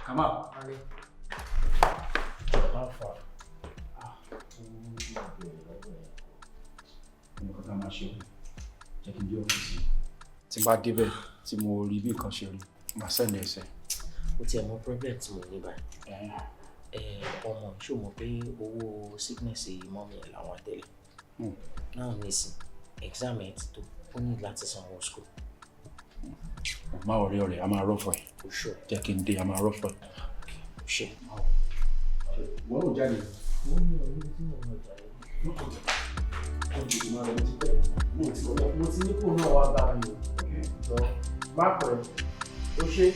Come out. How far? Mo kàn tá máa ṣe jẹ́ kí n dé ọ́fíìsì. Tí n bá débẹ̀ tí mo rí bí nǹkan ṣe rí, màá send ẹsẹ̀. Ó ti ẹ̀ mọ problem tí mo ní báyìí. Ọmọ ṣó mọ̀ pé owó sickness mọ́mí ẹ̀ làwọn tẹ́lẹ̀. Náà nísìn exam ẹ̀ ti tó, ó ní láti sanwó school. Má worry ọ̀rẹ́, a máa rọ́fọ̀ ẹ̀. O sure. Jẹ́ kí n dé, a máa rọ́fọ̀ ẹ̀. Ṣé. Wọ́n ò jáde. Mo ti ní kó náà wá bá mi o. Má pẹ́, ó ṣe.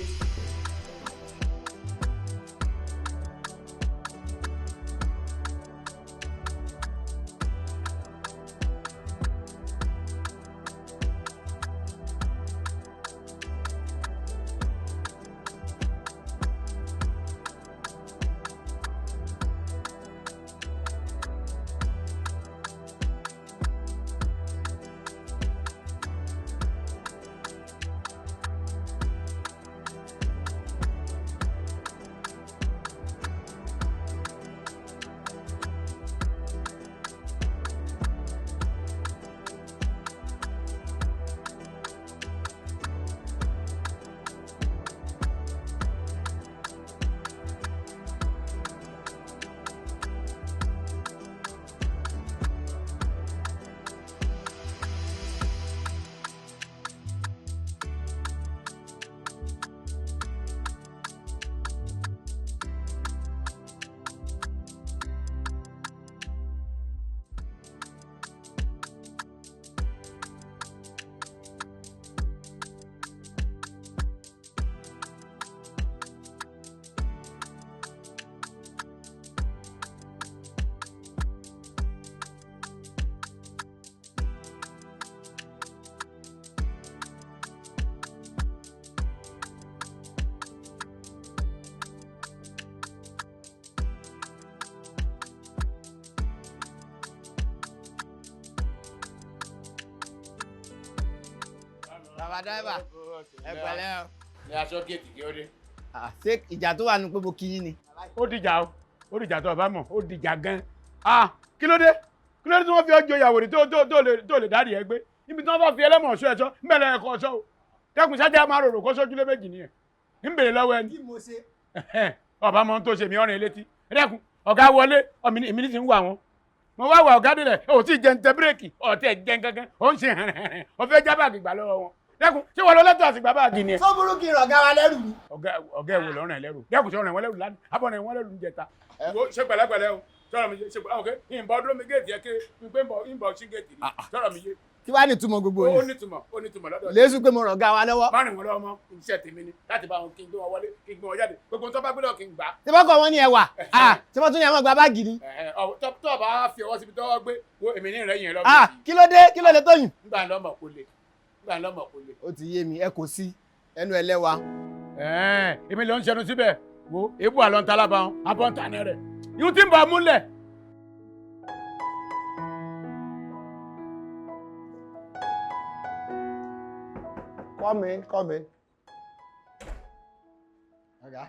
Bàbá dáìbà, ẹ pẹ̀lẹ́ o. Ní aṣọ géètì kí ó dé. Ṣé ìjà tó wà ní pé mo kí yín ni? Ó dìjà o, ó dìjà tó bá mọ̀, ó dìjà gan. Kí ló dé? Kí ló dé tí wọ́n fi ọjọ́ ìyàwó rẹ̀ tó lè dárí ẹ gbé? Ibi tí wọ́n bá fi ẹlẹ́mọ̀ ọ̀ṣọ́ ẹ̀ṣọ́, ń bẹ̀rẹ̀ ẹ̀kọ́ ọ̀ṣọ́ o. Dẹ́kun sájà máa rorò kó sójúlé méjì nìyẹn. Ń bèrè lọ́wọ́ ẹni. Kí mo ṣe? Ọba mọ ohun tó ṣe mí ọ̀rìn létí. Dẹ́kun, ọ̀gá wọlé, èmi ní ti ń wà wọn. Mo wá wà ọ̀gá délẹ̀, ò tí jẹun tẹ bírèkì, ọ̀tẹ̀ jẹun kankan, ó ń ṣe hẹ̀rẹ̀hẹ̀rẹ̀, ọ̀fẹ́ jábàgì gbà lọ́wọ́ wọn. Dẹ́kun, ṣé wọ́n lọ lẹ́tọ̀ àti gbà báàgì ni ẹ? Sọ burú kí n rọ̀gá wa lẹ́rù ni. Ọ̀gá ẹ̀wò lọ́rùn ẹ̀ lẹ́rù. Dẹ́kun ṣe ọ̀rìn wọn lẹ́rù lánàá, abọ́ ọ̀rìn wọn lẹ́rù ń jẹta. Ṣé pẹ̀lẹ́pẹ̀lẹ́ o, sọ̀rọ̀ mi yé, ṣe ìbọn dúró mi géètì ẹ ké pé ìbọn sí géètì ni, sọ̀rọ̀ mi yé. Kí wàá ní ìtumọ̀ gbogbo yìí? Ó ní ìtumọ̀ lọ́dọ̀. Lésù pé mo rọ̀gá wa lọ́wọ́. Má rìn wọn lọ́wọ́ mọ́, iṣẹ́ tèmi ni láti bá wọn kí n gbé wọn wọlé, kí n gbé wọn jáde. Gbogbo tó bá gbé lọ kí n gbà. Tí wọ́n kọ̀ wọ́n ní ẹwà, tí wọ́n tún ní àwọn gba báàgì ni. Tó bá fi ọwọ́ síbi tó gbé, wo èmi ní ìrẹ́yìn ẹ̀ lọ́wọ́. Kí ló dé? Kí ló lè tó yìn? Nígbà lọ́mọ̀ kò le. Ó ti yé mi, ẹ kò sí ẹnu ẹlẹ́wà. Èmi ló ń ṣẹnu síbẹ̀, wo èébú àlọ́ ń ta lábàá abọ́ ń ta ní rẹ̀. Ihun tí ń bọ̀ múlẹ̀. Come in. Ọ̀gá.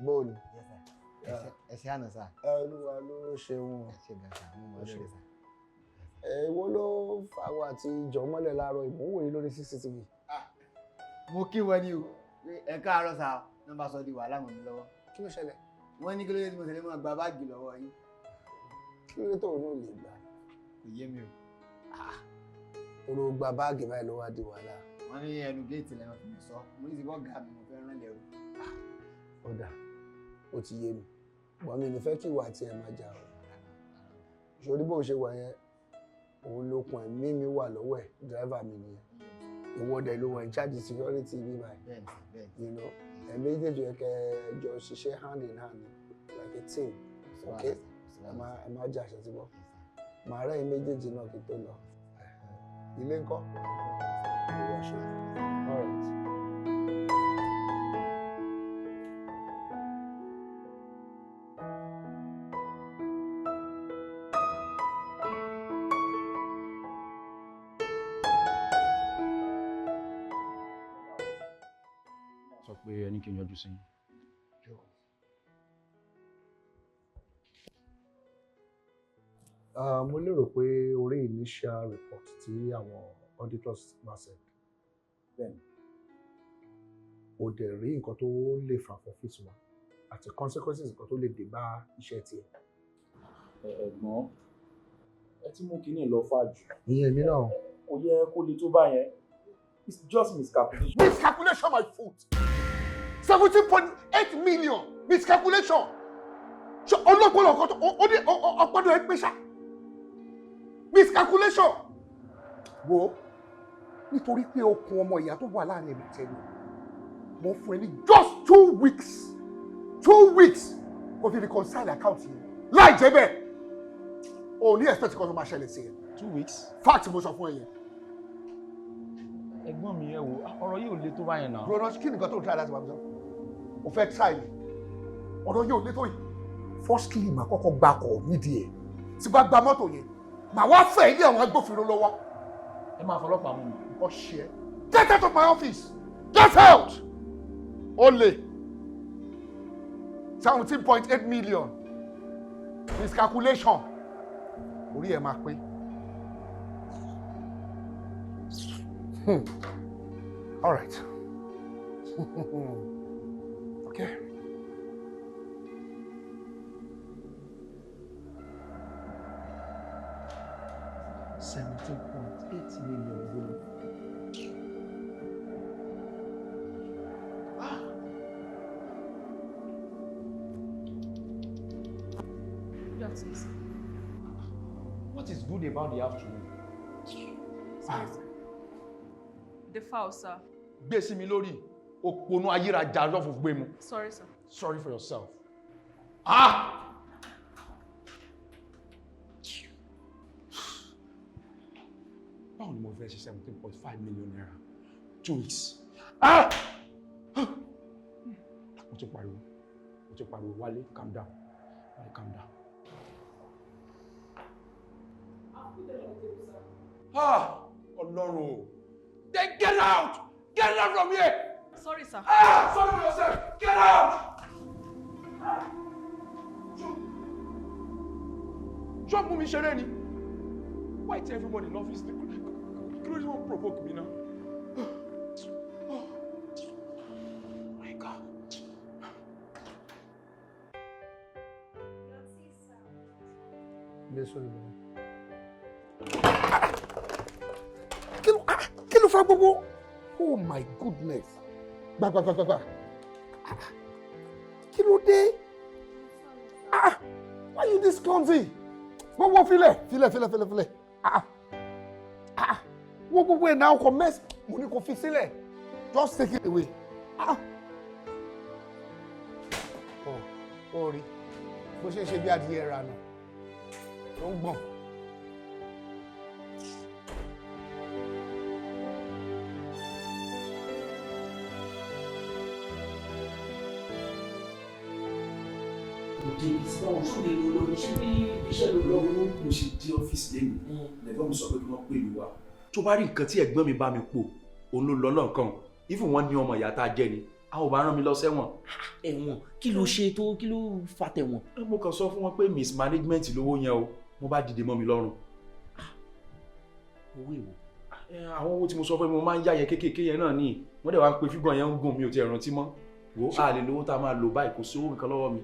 Bóòlù. Ẹ ṣe àná sá. Olúwa ló ṣeun. Ẹ ṣe gàṣà mú mọ́ lórí sá. Èwo ló fàwọn àti ìjọmọ́lẹ̀ láàárọ̀ ìmúwò yìí lórí CCTV. Mo kí wọn ní o. Ẹ káàárọ̀ sá, nọ́mbà sọ di wàhálà mọ́ mi lọ́wọ́. Kí ló ṣẹlẹ̀? Wọ́n ní kí ló dé tí mo tẹ̀lé mọ́ gba báàgì lọ́wọ́ yín. Kí ló dé tó òun ò lè gbà? Kò yé mi o. Olú gba báàgì báyìí ló wá di wàhálà. Wọ́n ní ẹnu géètì lẹ́wọ̀n fi mi sọ. Mo ní ti bọ́ gà mí, mo fẹ́ rán lẹ́rù. Ó dà, ó ti yé mi. Bọ̀ mi ní fẹ́ kí ìwà àti ẹ̀ máa jà o. Ṣorí bó ṣe wà yẹn, òun lókun ẹ̀mí mi wà lọ́wọ́ ẹ̀, dírẹ́fà mi nìyẹn. Ìwọ́dẹ̀ ló wà in charge security bí báyìí. You know, ẹ̀mí méjèèjì yẹ kẹ́ ẹ jọ ṣiṣẹ́ hand in hand like a team. Okay? Ẹ má jà ṣe ti bọ́. Màá rẹ́ ẹ̀yin méjèèjì náà kí tó lọ. Ilé ńkọ́? All right. Sọ pé ẹni kí n yọjú sí yín. Mo lérò pé orí initial report tí àwọn auditors máa ṣe. Bẹ́ẹ̀ni. O dẹ̀ rí nǹkan tó lè fà fún ọ́fíìsì wa àti consequences nǹkan tó lè dé bá iṣẹ́ tiẹ̀. Ẹ̀gbọ́n, ẹ ti mú kinní lọ fà jù. Ìyẹn mi náà. Kò yẹ kó le tó bá yẹn. It's just miscalculation. Miscalculation, my foot. 17.8 million. Miscalculation. So ọlọ́pọ̀lọ́ kan tó ọpọlọ ẹ pé ṣá. Miscalculation. Wo nítorí pé okun ọmọ ìyá tó wà láàrin ẹ̀mí tẹ́lẹ̀ mo fún ẹ ní just 2 weeks 2 weeks kò fi reconcile account yìí láì jẹ́ bẹ́ẹ̀ o ní expect kan tó máa ṣẹlẹ̀ sí ẹ. 2 weeks. Fact mo sọ fún ẹ yẹn. Ẹ̀gbọ́n mi ẹ wo ọ̀rọ̀ yìí ò le tó báyẹn náà. Bro, kí ni nǹkan tó ń try láti wá mi sọ? O fẹ́ try ni. Ọ̀rọ̀ yìí ò le tó yìí. Firstly, màá kọ́kọ́ gba ọkọ̀ nídìí ẹ̀. Tí bá gba mọ́tò yẹn, màá wá fẹ́ ilé àwọn agbófinró lọ́wọ́. Ẹ máa fọlọ́pàá mú mi. Ọ̀ṣẹ́. Get out of my office! Get out! Olè. 17.8 million. Miscalculation. Orí ẹ̀ máa pé. All right. Okay. $17.8 million. What is good about the afternoon? The file, sir. Gbé sí mi lórí. Òpònú ayérajà lọ́fù gbé mu. Sorry, sir. Sorry for yourself. Báwo ni mo fẹ́ ṣe 17.5 million naira? 2 weeks. Mo ti pariwo. Wálé, calm down. Wálé, calm down. Ọlọ́run o. Then get out! Get out from here! Sorry, sir. Sorry for yourself! Get out! Ṣọ́ mú mi ṣeré ni? Why tell everybody in office? Kí ló dé wọ́n provoke mi náà? Oh my God. Kí ló fa gbogbo? Oh my goodness. Gbàgbàgbàgbà. Kí ló dé? Why you this clumsy? Gbogbo filẹ̀. Wọ́n gbogbo ẹ̀ náà kò mess. Mo ní kò fi sílẹ̀. Just take it away. Ó rí. Bó ṣe ń ṣe bí adìyẹ ra nù. Ló ń gbọ̀n. Mo ṣe dé ọ́fíìsì lẹ́nu lẹ́gbọ́n mi sọ pé kí wọ́n pè mí wá. Tó bá rí nǹkan tí ẹ̀gbọ́n mi bá mi pò òun ló lọ lọ́nkàn even wọ́n ní ọmọ ìyá tá a jẹ́ ni a ò bá rán mi lọ sẹ́wọ̀n. Ẹ̀wọ̀n kí ló ṣe tó kí ló fa tẹ̀wọ̀n. Mo kàn sọ fún wọn pé mismanagement lówó yẹn o mo bá dìde mọ́ mi lọ́rùn. Owó èwo. Àwọn owó tí mo sọ fún mi mo máa ń yá yẹn kéékèèké yẹn náà ni wọ́n dẹ̀ wá ń pe fígàn yẹn ń gùn mi ò tiẹ̀ rántí mọ́. Wo a lè lówó tá a máa lò báyìí kò sí owó kankan lọ́wọ́ mi.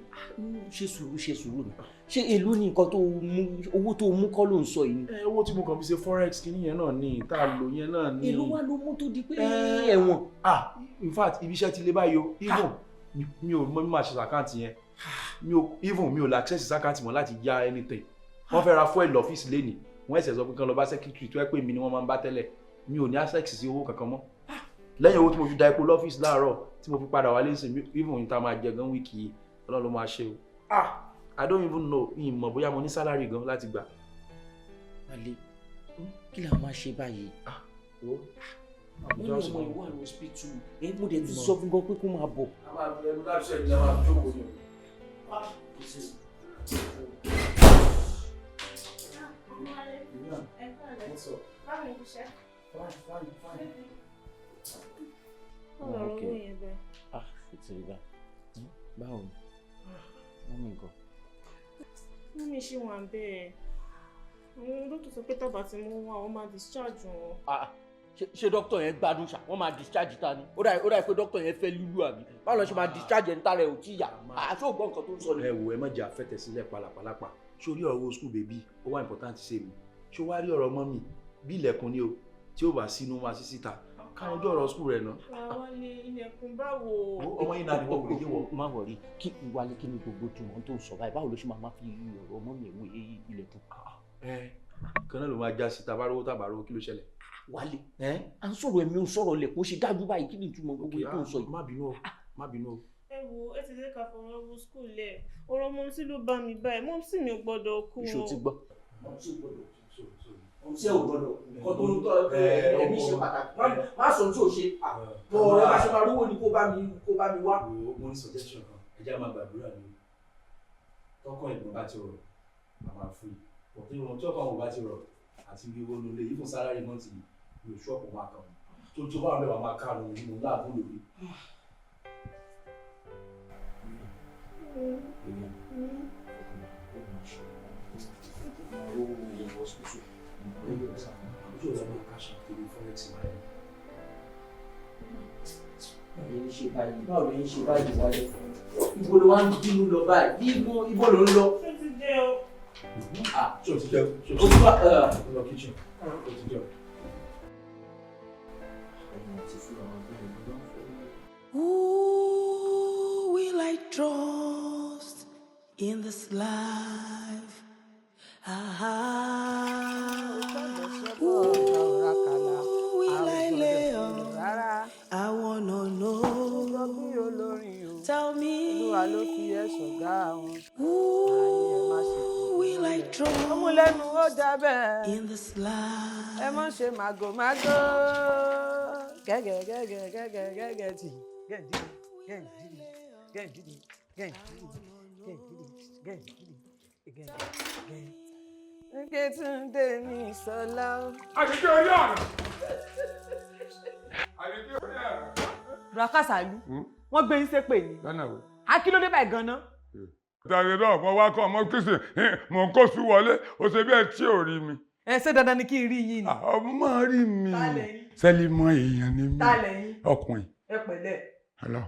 Ṣé sùúrù ni. Ṣé èló ni nǹkan tó mú owó tó mú kọ́ ló ń sọ yìí. Owó tí mo kàn fi ṣe forex kìíní yẹn náà ni tá a lò yẹn náà ni. Èló wá ló mú tó di pé ẹ̀wọ̀n. In fact ibi iṣẹ́ ti lé báyìí o even mi ò mọ bí máa ṣe àkáǹtì yẹn mi ò lè access àkáǹtì mọ́ láti yá anything. Wọ́n fẹ́ ra fuel lọ́fíìsì lénìí wọ́n ẹ̀sẹ̀ sọ pé kán lọ bá secretary tó ẹ pé mi ni wọ́n máa ń bá tẹ́lẹ̀ mi ò ní access sí owó kankan mọ́. Lẹ́yìn owó tí mo fi da epo lọ́fíìsì láàárọ̀ tí mo fi padà wálé ń sìn even yìí tá a máa jẹ gan wíìkì yìí Ọlọ́run ló máa ṣe o. I don't even know ìmọ̀ bóyá mo ní salary gan láti gbà. Wálé kí la máa ṣe báyìí. Wọ́n ní ọmọ ìwà ní hospital mo dẹ̀ tún sọ fún gan pé kó máa bọ̀. A máa fi ẹnu láti ṣe ìjọba àjókòó ni o. Báwo ni? Mọ́mí nǹkan. Mọ́mí ṣì wà bẹ́ẹ̀. àwọn dókítà sọ pé tábà tí mo wá àwọn máa discharge wọn. ṣé dókítà yẹn gbádùn ṣá wọ́n máa discharge ta ni ó dà pé dókítà yẹn fẹ́ lúlú àbí báwo lọ ṣe máa discharge ẹni tára ẹ̀ ò tí yà àṣọ ògbọ́n nǹkan tó ń sọ ni. ẹ wo ẹ má jẹ́ àfẹ́tẹ̀ sílẹ̀ pàlàpàlàpà sórí ọ̀rọ̀ school baby ó wá important ṣe mi ṣó wá rí ọ̀rọ̀ mọ́mì bí ilẹ̀kùn ni o tí ó bá sínú wá sí síta káwọn ojú ọ̀rọ̀ school rẹ̀ náà. Wálé ilẹ̀kùn báwo. ọmọ yìí náà ni wọ́n kò lè yé wọ. má wọrí kí Wálé kí ni gbogbo jùmọ̀ tó ń sọ báyìí báwo ló ṣe máa fi ọ̀rọ̀ mọ́mì ẹ̀wọ̀n ilẹ̀kùn. kan náà ló máa já sí tabarówó tabarówó kí ló ṣẹlẹ̀. Wálé à ń sọ̀rọ̀ ẹ̀mí ò sọ̀rọ̀ lẹ̀ kó ṣe dájú báyìí kí ni ìtumọ̀ gbogbo tó ń sọ yìí. má bínú o. ẹ wo ẹ ti dé ká fọwọ́ wo skul lẹ̀ ọ̀rọ̀ mọ́mísí ló bá mi báyìí mọ́mísí mi ò gbọ́dọ̀ kú. ìṣó ti gbọ́. mọ́mísí ò gbọ́dọ̀ kọ́ tó ń tọ́ ẹ̀mí ṣe pàtàkì má sọ tí ò ṣe tọ́ ẹ bá ṣe máa rówó ni kó bá mi wá. mo ní suggestion kan ẹ jẹ́ máa gbàdúrà ni tọkàn ìgbọ̀n bá ti rọ̀ àmà fún yìí ọ̀tí wọn tí ọkàn wọn bá ti rọ̀ àti ibi owó lólè yìí fún sálárì mọ́tì yóò ṣọ́ọ̀pù máa kàn tó bá wọn bẹ́ẹ̀ wà máa ká àwọn onímọ̀ láàbò lórí. Báwo ló ń ṣe báyìí Wálé? Ibo ló wá ń bínú lọ báyìí? Ibo ló ń lọ? Ṣé ti jẹ́ o? Ṣé o ti jẹun? O ti wá lọ kitchen. O ti jẹun. Who will I trust in this life? Who will I lay on? I wanna know. Tell me. Who will I trust in this life? Rakasalu, wọ́n gbé yín ṣépè ni. lọ́nà wo. Akílódé báyìí gan-an. tàbí náà mo wá kọ́ ọmọ kristian mo ń kó sí wọlé ó ṣe bí ẹ tí ò rí mi. Ẹ ṣé dandan ni kí n rí yín ni. ọmọ máa rí mi Ta lẹ̀yin? sẹ́límọ́ èèyàn ni mí Ta lẹ̀yin? ọkùnrin. Ẹ pẹ̀lẹ́. Hello.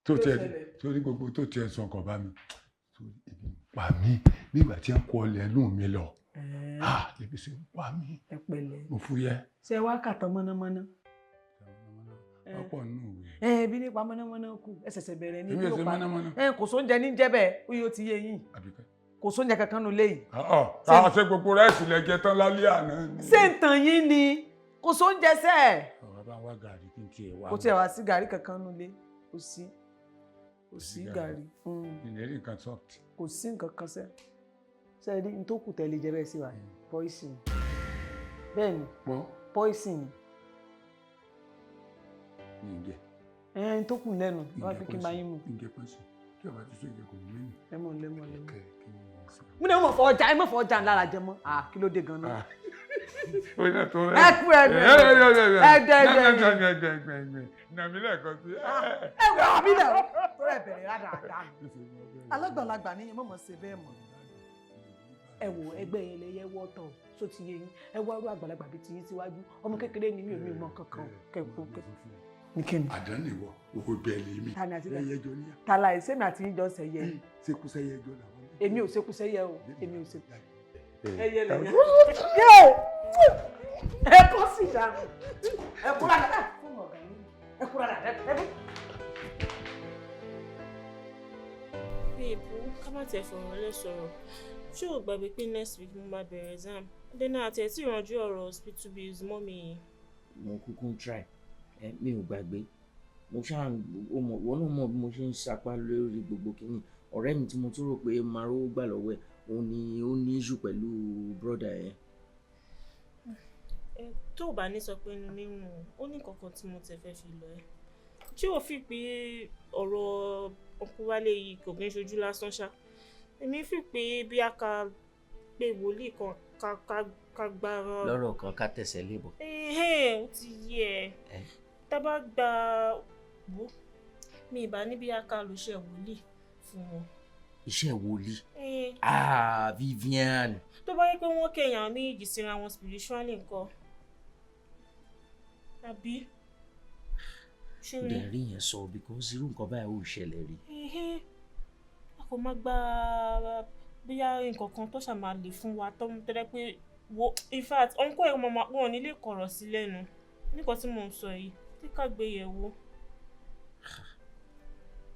tó Kí ló tiẹ̀ ṣẹlẹ̀? torí gbogbo tó tiẹ̀ sọ ọkọ̀ bá mi pa mí nígbà tí ń kọ ọlẹ̀ ẹnu mi lọ lèbi ṣe pa mí Ẹ pẹ̀lẹ́. mo fúyẹ́. Ṣé wá kàtàn mọ́nàmọ́ná? ọ̀pọ̀ nù wẹ̀. Bí nípa mọ́nàmọ́ná kù ẹ ṣẹ̀ṣẹ̀ bẹ̀rẹ̀ ní èmi ò ṣe mọ́nàmọ́ná. kò sóúnjẹ ní jẹ́ bẹ́ẹ̀ ó yóò ti yé yín. Àbíkẹ́. Kò sóúnjẹ kankan nù léyìí. káà ṣe gbogbo rẹ́ẹ̀sì lẹ́jẹ̀ tán lálẹ́ àná ni. Ṣé ń tàn yín ni? Kò sóúnjẹ sẹ́ẹ̀. ọ̀rọ̀ bá wá gàrí kí n tiẹ̀ wá. Kò tiẹ̀ wá sí gàrí kankan nù lé. Kò sí gàrí. ìlérí nǹkan soft. Kò sí nǹkan kan sẹ́. Ṣé ẹ rí n tó kù tẹ̀lé jẹ bẹ́ẹ̀ sí wa? Poison. Bẹ́ẹ̀ni. Poison. Ǹjẹ́. N tó kù lẹ́nu wá fi kí n bá yín mu. Ǹjẹ́ pọ́sì tí ọba ti sọ ìjẹ́ kò ní mẹ́nu. Lẹ́mọ̀. Mo ní mo fọ ọjà ẹ mọ̀ fọ ọjà ńlára jẹ mọ́. Kí ló dé gan-an? Ẹ kú nàmí lẹ́ẹ̀kan sí. Ẹ wọ àbí lẹ̀ o. Tó rẹ̀ bẹ̀rẹ̀ rádaràdà ni. Alágbàlagbà ni yẹn mọ̀ ṣe bẹ́ẹ̀ mọ̀. Ẹ wo ẹgbẹ́ yẹn lẹ yẹ wọ́tọ̀ só ti yé yín. Ẹ wá rú àgbàlagbà bíi tiyín síwájú. Ọmọ kékeré ni mi ò ní ìmọ̀ kankan kẹ́kọ̀ọ́. àdánù ìwọ owó bẹ́ẹ̀lì mi lẹ́yẹ jọ níyà. Tàlà ìsẹ́mi àti ìjọ sẹ̀yẹ. Ṣekúṣẹ́yẹ jọ làwọn. Èmi ò ṣekúṣẹ́yẹ o. Èmi ò ṣekú. Ẹyẹ lẹ́yẹ. Ẹ kọ́ sí ìdáná. Ẹ kúrò àdá. Ẹ kúrò àdá. Bíèbù ká má tiẹ̀ fọ̀rọ̀ lẹ́ sọ̀rọ̀ ṣé o gbàgbé pé next week mo máa bẹ̀rẹ̀ exam dena àti ẹ̀ tí ìrànjú ọ̀rọ̀ hospital bills mọ́ mi yìí. Mo kúkú ń try mi ò gbàgbé mo ṣáà wọ́n náà mọ̀ bí mo ṣe ń sapá lórí gbogbo kìíní ọ̀rẹ́ mi tí mo tún rò pé máa rówó gbà lọ́wọ́ ẹ̀ òun ni ó ní issue pẹ̀lú brọ́dà ẹ̀. Tó o bá ní sọ pé inú mi ń rùn ó ní kankan tí mo tẹ̀ fẹ́ fi lọ ẹ́ ṣé o fi pé ọ̀rọ̀ ọkùnwálé yìí kò gbé ṣojú lásán ṣá èmi fi pé bí a ka pé wòlíì kan ká gbára. lọ́rọ̀ kan ká tẹ̀sẹ̀ lébọ̀. Ó ti yé ẹ tá bá gba wò mi ìbá níbi a ká lọ iṣẹ́ wòlíì fún wọn. Iṣẹ́ wòlíì. Vivian. tó tó bá yẹ pé wọ́n kẹ̀yàn méjì síra wọn spiritually nǹkan àbí ṣé ó dẹ̀ rí yẹn sọ because irú nǹkan báyìí ò ṣẹlẹ̀ rí. a kò má gba bóyá nǹkan kan tó ṣàmà lè fún wa tó tẹ́lẹ̀ pé wo in fact ọ̀nkọ́ ẹ̀ mọ̀ wọn nílé kọ̀rọ̀ sí lẹ́nu nǹkan tí mò ń sọ yìí tí ká gbé yẹ̀ wò.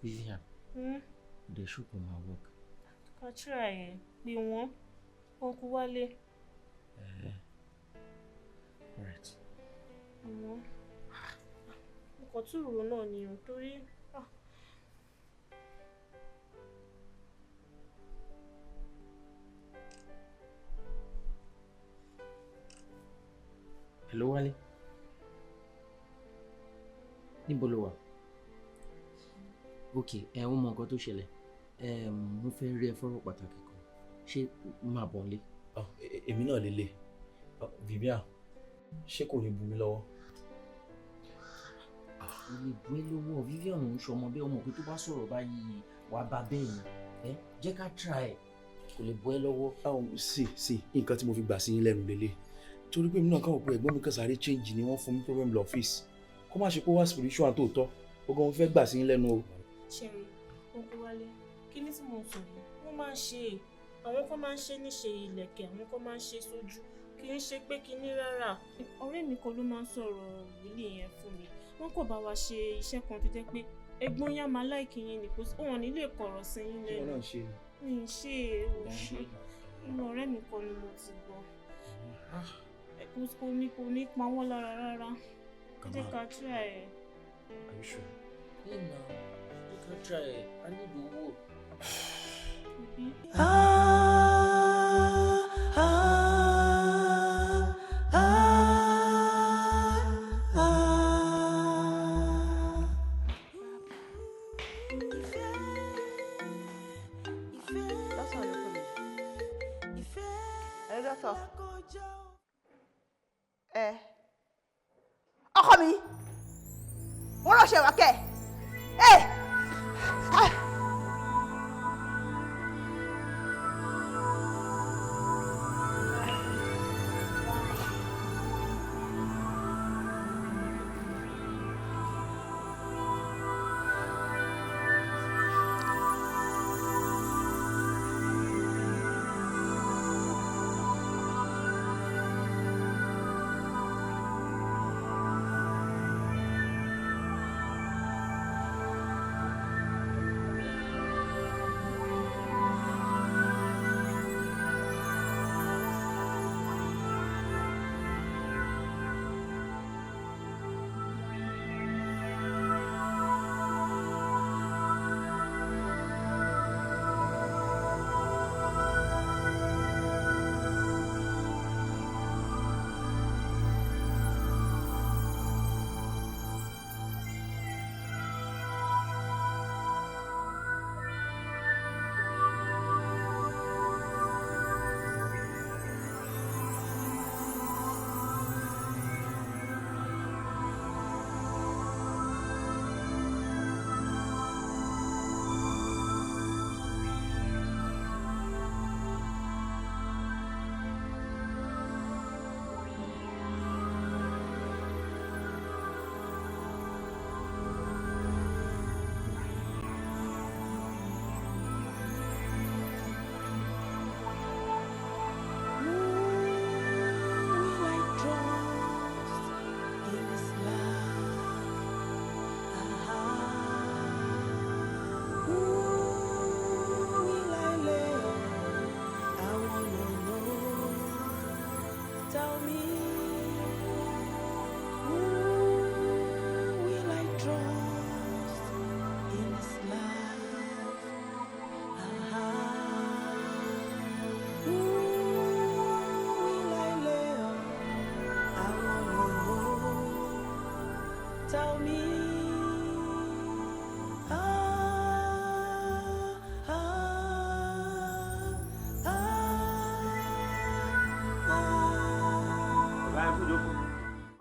Vivian, the show will not work. Ká try ẹ̀ pé wọ́n kú wálé. Alright. Wọ́n nǹkan tí ìrò náà ni ò torí. Hello, Wálé. Níbo lo wà? Ok, ó mọ nǹkan tó ṣẹlẹ̀. Mo fẹ́ rí ẹ fọ́rọ̀ pàtàkì kan. Ṣé máa bọ̀ nílé? Èmi náà lélẹ̀. Vivian, ṣé kò ní bù mí lọ́wọ́? O lè bu ẹ lọ́wọ́. Vivian ń ṣọmọ bẹ́ẹ̀, ọmọ pé tó bá sọ̀rọ̀ báyìí wàá bá bẹ́ẹ̀ ni. Jẹ́ ká try ẹ̀. Kò lè bu ẹ lọ́wọ́. Sí, nǹkan tí mo fi gbà sí yín lẹ́nu lélẹ̀. Torí pé mi náà káwọ̀ pé ẹ̀gbọ́n mi kan sáré change ni wọ́n fún mi problem lọ́fíìsì. Kó má ṣe pé wá spiritual tó tọ́. Ogun mo fẹ́ gbà sí yín lẹ́nu o. Ṣẹ́rí, Uncle Wálé, kí ni tí mo sọ yìí? Wọ́n máa ń ṣe àwọn kan máa ń ṣe níṣe ìlẹ̀kẹ̀, àwọn kan máa ń ṣe sójú. Kì í ṣe pé kinní rárá. Ọ̀rẹ́ mi kan ló máa ń sọ̀rọ̀ ìlé yẹn fún mi. Wọ́n kò bá wa ṣe iṣẹ́ kan tó jẹ́ pé ẹ̀gbọ́n yá máa láìkì yín ni kò sí wọn nílé kọ̀rọ̀ sí yín lẹ́nu. Wọ́n náà ṣe ni. Mi ì ṣe òṣì. Inú ọ̀rẹ́ mi kan ni mo ti gbọ́. Kò ní pa wọ́n lára rárá. Jẹ́ ká try ẹ̀. Are you sure? You can try it. I need the wood. Ọkọ mi, wọ́n lọ ṣe wà kẹ́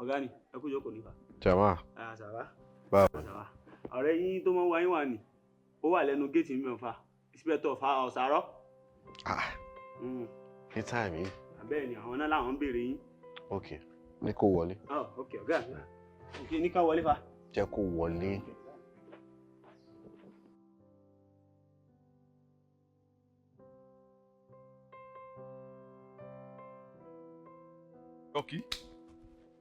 ọ̀gá ni ẹ kú jókòó nípa. Jàmá. Àṣàwá. Báwo. Àṣàwá. Ọ̀rẹ́ yín tó mọ́ wáyé wà ní ó wà lẹ́nu géètì mi ọ̀fà ìsìpẹ́tọ̀ ọ̀fà ọ̀sàrọ̀. Ní time yìí. Bẹ́ẹ̀ ni àwọn náà làwọn ń béèrè yín. Ok, ní kó wọlé. Ok, ọ̀gá mi. Ok, ní ká wọlé fa. Jẹ́ kó wọlé. Rocky,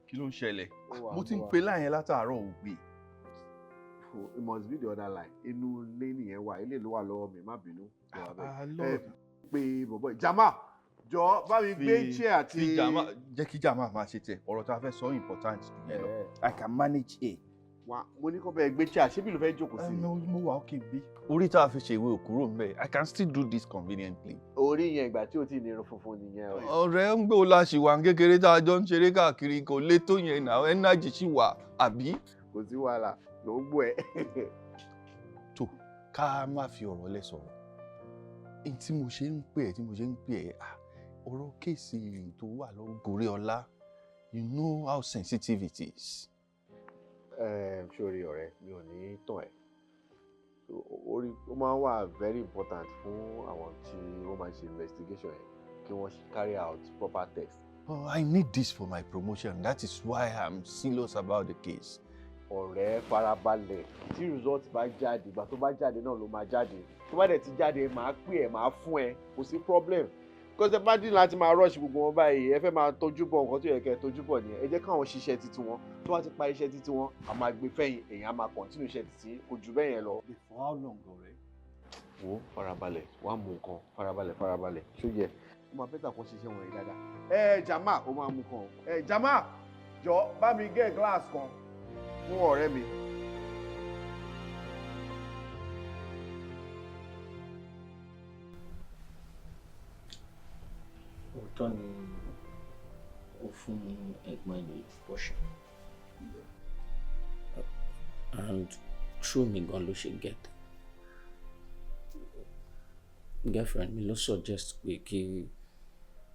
kí ló ń ṣẹlẹ̀? Mo ti ń pe láyẹn látàárọ̀ ò gbé. It must be the other line. Inú ilé nìyẹn wà, ilé ló wà lọ́wọ́ mi, má bínú. Pé bọ̀bọ̀ Jama, jọ bá mi gbé chair àti. Jẹ́ kí Jama máa ṣe tẹ̀, ọ̀rọ̀ tá a fẹ́ sọ important nìyẹn lọ. I can manage it. Wà mo ní kó bẹ́ẹ̀ gbé chair, ṣé bí ló fẹ́ jókòó sí? Mo wà ókè bí. Orí tá a fi ṣe ìwé òkúrò ń bẹ̀, I can still do this conveniently. Orí yẹn ìgbà tí o ti ní irun funfun nìyẹn. Ọ̀rẹ́ ń gbé la ṣì wà kékeré tá a jọ ń ṣeré káàkiri kò lè tó yẹn náà, energy ṣì wà, àbí? Kò sí wàhálà, ló ń gbọ́ ẹ. Tó ká má fi ọ̀rọ̀ lẹ̀ sọ̀rọ̀. Èyí tí mo ṣe ń pè ẹ́, ọ̀rọ̀ kéèsì tó wà lọ́gọ́rẹ́ ọlá, you know how sensitive it is. Sórí ọ̀rẹ́ mi ò ní tàn ẹ́. Orí ó máa ń wà very important fún àwọn tí wọ́n máa ń ṣe investigation yẹn kí wọ́n carry out proper test. Oh, I need this for my promotion. That is why I'm serious about the case. Ọ̀rẹ́ farabalẹ̀ tí result bá jáde ìgbà tó bá jáde náà ló máa jáde tó bá dẹ̀ ti jáde máa pè ẹ́ máa fún ẹ kò sí problem because ẹ bá dín láti máa rush gbogbo wọn báyìí ẹ fẹ́ máa tọ́jú bọ̀ nǹkan tó yẹ kẹ́ ẹ tọ́jú bọ̀ nìyẹn ẹ jẹ́ káwọn ṣiṣẹ́ títí wọn tó bá ti parí iṣẹ́ títí wọn a máa gbé fẹ́yìn èèyàn a máa continue iṣẹ́ títí kò jù bẹ́ẹ̀ yẹn lọ. For how long ọ̀rẹ́? Wo farabalẹ̀ wàá mú nǹkan farabalẹ̀ ṣó yẹ ó máa bẹ́tà kó ṣiṣẹ́ wọn yìí dáadáa. Jama ó máa mú kan Jama jọ bá mi gẹ́ glass kan fún ọ̀rẹ́ mi. Òótọ́ ni ó fún ẹ̀gbọ́n mi portion and show me gan ló ṣe get girlfriend mi ló suggest pé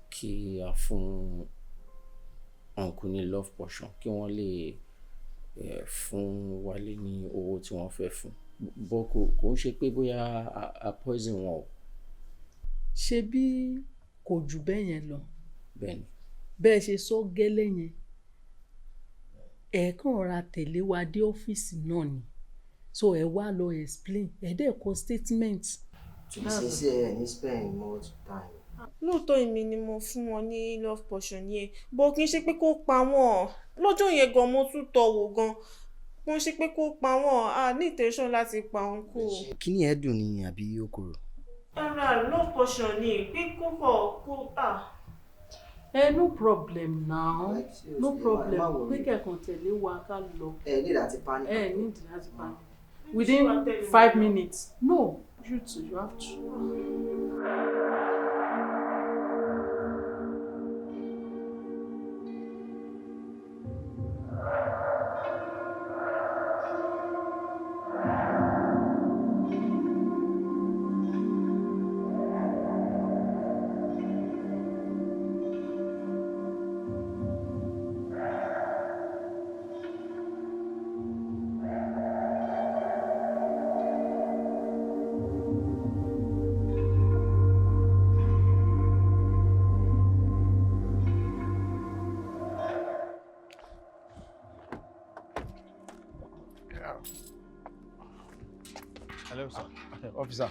kí a fún uncle ní love portion kí wọ́n lè fún Wálé ní owó tí wọ́n fẹ́ fún bó kò ń ṣe pé bóyá a poison wọn o. ṣe bí kò jù bẹ́ẹ̀ yẹn lọ. Bẹ́ẹ̀ni. Bẹ́ẹ̀ ṣe sọ gẹ́lẹ́ yẹn ẹ kàn ra tẹ̀lé wa dé ọ́fíìsì náà ni so ẹ wá lọ explain ẹ dẹ̀ kọ statement. to be sincere ẹ ní spend more time. lóòótọ́ èmi ni mo fún wọn ní love portion yẹn bó kì í ṣe pé kó pa wọ́n lọ́jọ́ yẹn gan mo tún tọ̀ wò gan kò ń ṣe pé kó pa wọ́n a ní intention láti pa òun kú. kí ni ẹ dùn ní àbí okòrò. ara love portion ni pé kó kọ̀ kó tà. No problem now no problem pé kẹ̀kàn tẹ̀lé wa ká lọ. Need láti panic. Need láti panic within 5 minutes. No you too you have to. Hello, sir. Officer.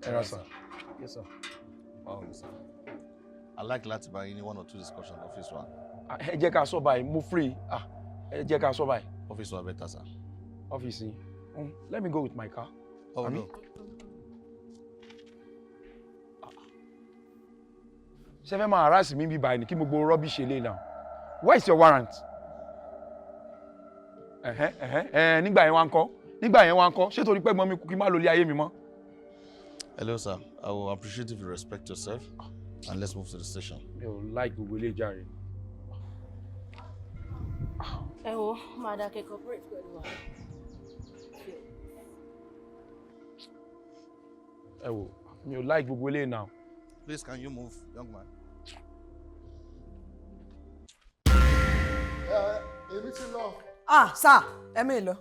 Hello, sir. Yes, sir. Wow, sir. I'd like láti bá yín ní 1 or 2 discussion office one. Ẹ jẹ́ ká sọ báyìí, mo free. Ẹ jẹ́ ká sọ báyìí. Office one better, sir. Office. Let me go with my car. Oh, no. Ṣé fẹ́ máa harass mi bí báyìí ni kí gbogbo rubbish eléyìí now. Where is your warrant? Nígbà yẹn wá ń kọ́. Nígbà yẹn wá ń kọ́. Ṣé torí pé gbọ́n mi kú kí n má lò lé ayé mi mọ́? Hello, sir. I will appreciate if you respect yourself and let's move to the station. Mi ò like gbogbo ilé ìjà rẹ̀. Ẹ wo, máa dá kẹ́ cooperate pẹ̀lú wa. Ẹ wo, mi ò like gbogbo ilé now. Please, can you move, young man? Èmi ti lọ. Sir, ẹ̀mí lọ.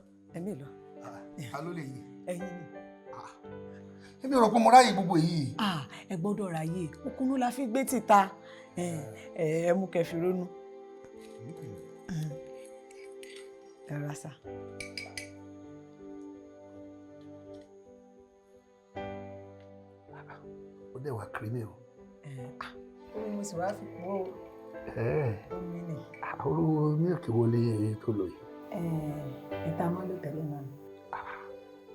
Ta ló lè yí? Ẹ̀yin ni. èmi ò rò pé mo ráyè gbogbo yìí. Ẹ gbọ́dọ̀ ráyè òkúnnú la fi gbé títa ẹ mú kẹfì ronú. Ẹ rà sá. Ó dẹ̀ wá kiri mi o. Mo sì wá fi pò ó. Omi ni. Orú mílìkì wo lè tó lò yìí? Ìta máa ló tẹ̀lé náà ni.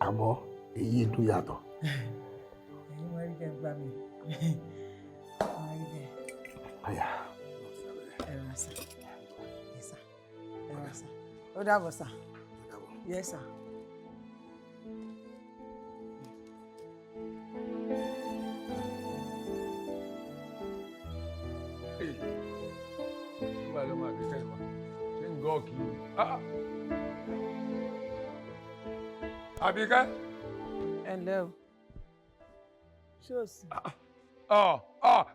Àmọ́ èyí dùn yàtọ̀. Ẹ̀yin wọ́n rí bẹ́ẹ̀ gbá mi. Wọ́n rí bẹ́ẹ̀. Àyà. Ẹ rà sá. Yes sir. Ẹ rà sá. Ó dàbọ̀ sá. Yes sir. Nígbà ló máa kékeré wa ṣé ń gọ́ kí Àbíkẹ́. Ẹ ǹlẹ́ o. Ṣé o sì?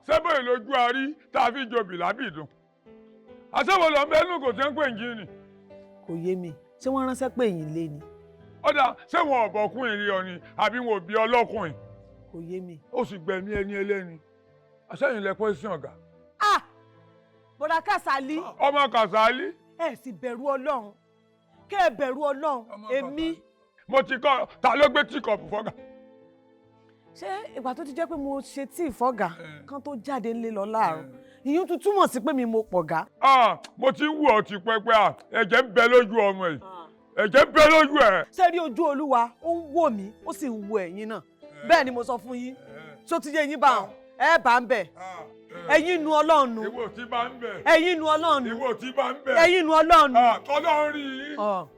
Sẹ́bọ̀ ìlójú arí tá a fi jobì lábìdùn. Àṣẹ́wò lọ bẹ́ẹ̀ kò tẹ́ ń pè ń jí ni. Kò yé mi, ṣé wọ́n ránṣẹ́ pé yín lé ni? Ọ̀dà ṣé wọn ọ̀bọ̀kún ìrìn ọ ni àbí wọn ò bí ọlọ́kùnrin? Kò yé mi. Ó sì gbẹ̀mí ẹni ẹlẹ́ni. Àṣẹ́yìn lẹ pẹ́ sí ọ̀gá. Bọ̀dà Kàsálí. Ọmọ Kàsálí. Ẹ sì bẹ̀rù Ọlọ́run. Kẹ́ ẹ bẹ̀rù Ọlọ́run. Èmi. Mo ti kọ́ ta ló gbé tíkọ̀pù fọ́gà. Ṣé ìgbà tó ti jẹ́ pé mo ṣe tíì fọ́gà kan tó jáde ńlé lọ láàárọ̀ ìyún tún túmọ̀ sí pé mi mo pọ̀gá. Mo ti ń wù ọ́ ti pẹ́pẹ́ ẹ̀jẹ̀ ń bẹ lójú ọmọ yìí ẹ̀jẹ̀ ń bẹ lójú ẹ̀. Ṣé rí ojú Olúwa ó ń wò mí ó sì ń wo ẹ̀yin náà bẹ́ẹ̀ ni mo sọ fún yín ṣó ti yé yín bá wọn ẹ bá ń bẹ̀ ẹ̀yin nu Ọlọ́run nu ìwọ tí bá ń bẹ̀ ẹ̀yin nu Ọlọ́run nu ìwọ tí bá ń bẹ̀ ẹ̀yin nu Ọlọ́run nu Ọlọ́run rí i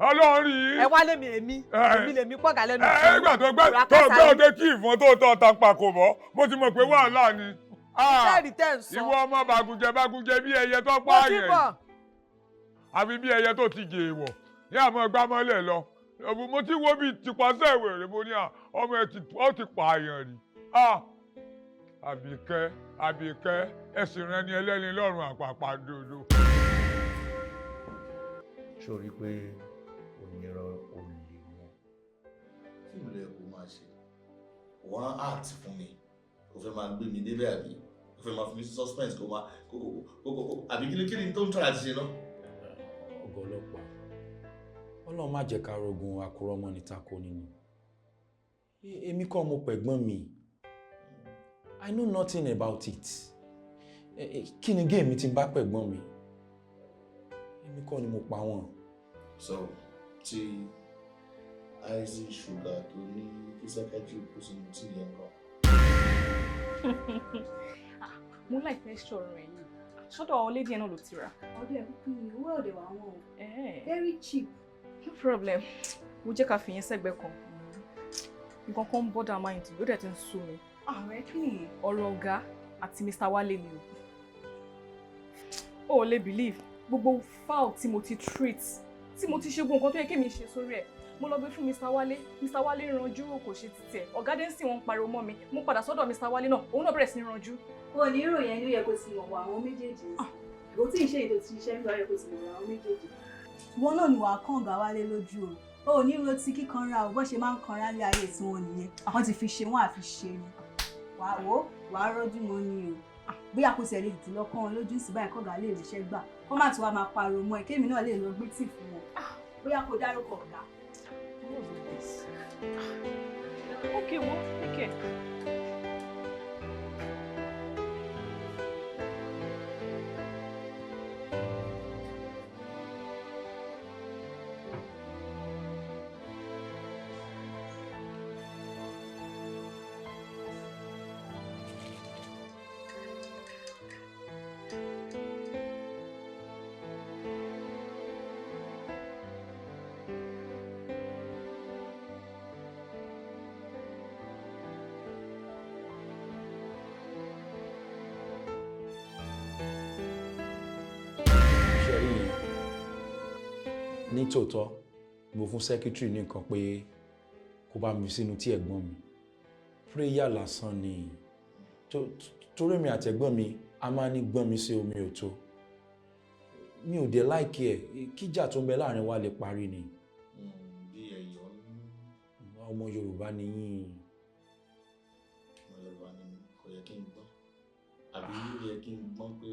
Ọlọ́run rí i. ẹ wá lémi èmi lèmi pọ̀gá lẹ́nu. Ìgbà tó gbé ọdẹ tí ìfọ́n tó tọ́ ta pa kò mọ́ mo ti mọ̀ pé wàhálà ni. Sẹ́ẹ̀rì tẹ́ ń sọ. Ìwọ ọmọ bàgùjẹ bí ẹyẹ tó pa àyẹ̀ àfi bí ẹyẹ tó ti jẹ èèwọ̀ ní àmọ́ gbámọ́lẹ̀ lọ mo ti wo bí tipasẹ̀ wèrè mo ní ọmọ ẹ ti pa àyàn rí. Àbíkẹ́ ẹ̀sìn rẹ ni ẹlẹ́ni lọ́rùn àpàpà dodo. Ṣé o rí pé onírọ̀ olè wọn? Kí ló yẹ kó máa ṣe? Wọ́n á act fún mi. Kò fẹ́ máa gbé mi débẹ̀ àbí? Kò fẹ́ máa fi mi sí suspense kó máa àbí kí ni tó ń tọ́ àti ṣe náà? Ọ̀gá ọlọ́pàá, Ọlọ́run má jẹ́ ká rogun àkúrọ́mọ́ ní tako nínú. Èmi kọ́ mo pẹ̀gbọ́n mi. I know nothing about it. Kí ni géèmì tí ń bá pẹ̀gbọ́n mi? Èmi kọ́ ni mo pa wọ́n. So, tí ice sugar tó ní kí secretary kó sínú tí yẹn kọ. Mo láì fẹ́ sọ̀rọ̀ ẹ̀yìn. Sọ́dọ̀ àwọn lady ẹ̀ náà ló ti rà. Ọdún ẹ̀kú ni owó ọ̀dẹ̀ wà wọ́n o. Very cheap. No problem. Mo jẹ́ ká fi yẹn sẹ́gbẹ́ kan. Nǹkan kan ń bother mind ló dẹ̀ ti ń sú mi. Ọ̀rẹ́ kí ni? Ọ̀rọ̀ ọ̀gá àti Mr. Wálé ni o. O ò lè believe gbogbo fowl tí mo ti treat tí mo ti ṣe gbogbo nǹkan tó yẹ kí mi ṣe sórí ẹ̀. Mo lọ gbé fún Mr. Wálé ranjú kò ṣe títẹ̀. Ọ̀gá dé ń sìn wọ́n pariwo mọ́ mi. Mo padà sọ́dọ̀ Mr. Wálé náà òun náà bẹ̀rẹ̀ sí ní ranjú. O ní ìròyìn ló yẹ kó ti mọ̀ wọ àwọn méjèèjì. Ìwọ tí ìṣe ètò ti ṣiṣẹ́ ń lọ yẹ kó ti mọ̀ wọ àwọn méjèèjì. Ìwọ náà ni wàá kàn Ọ̀gá Wálé lójú o. O ní ro ti kíkanra o bó ṣe máa ń kanra lé ayé tí wọn nìyẹn. Àwọn ti fi ṣe wọn àfi ṣe ni. Wàá rọ́jú wọn ni o. Bóyá kò tẹ̀lé ìtì lọ́kàn wọn lójú sí báyìí kọ́gà lè ríṣẹ́ gbà. Kọ́ má ti wá máa pariwo mọ́ ẹ kémi náà lè lọ gbé tì fún wọn. Bóyá kò dárúkọ ọ̀gá. Okay, well, take care. Ní tòótọ́ mo fún secretary ní nǹkan pé kó bá mi sínú tí ẹ̀gbọ́n mi prayer lásán ni torí mi àtẹ̀gbọ́n mi a máa ní gbọ́n mi sí omi ò tó mi ò dé láìkí ẹ̀ kíjà tó ń bẹ láàrin wa lè parí ni. Bí ẹ̀yọ́ ọmọ Yorùbá ni yín yẹ kí n gbọ́n àbí ó yẹ kí n gbọ́n pé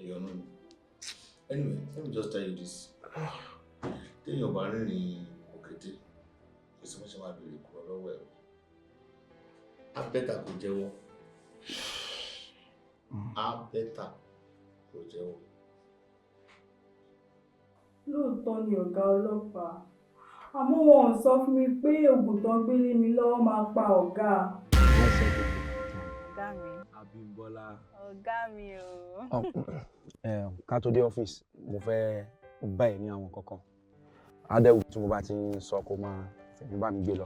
ẹ̀yọ̀ náà ni. Anyway, let me just tell you this. Téèyàn bá rìnrìn òkété kò sí bó ṣe máa béèrè kúrò lọ́wọ́ ẹ̀. Á bẹ́tà kó jẹ́wọ́. Á bẹ́tà kó jẹ́wọ́. Lóòótọ́ ni ọ̀gá ọlọ́pàá, àmọ́ wọn ò sọ fún mi pé oògùn tó ń gbélé mi lọ́wọ́ máa pa ọ̀gá. Ọ̀gá mi. Abímbọ́lá. Ọ̀gá mi o. Ká tó dé ọ́fíìsì, mo fẹ́ bá ẹ ní àwọn kankan. Adéwù tí mo bá ti ń sọ kó máa fẹ̀mí bá mi gbé lọ.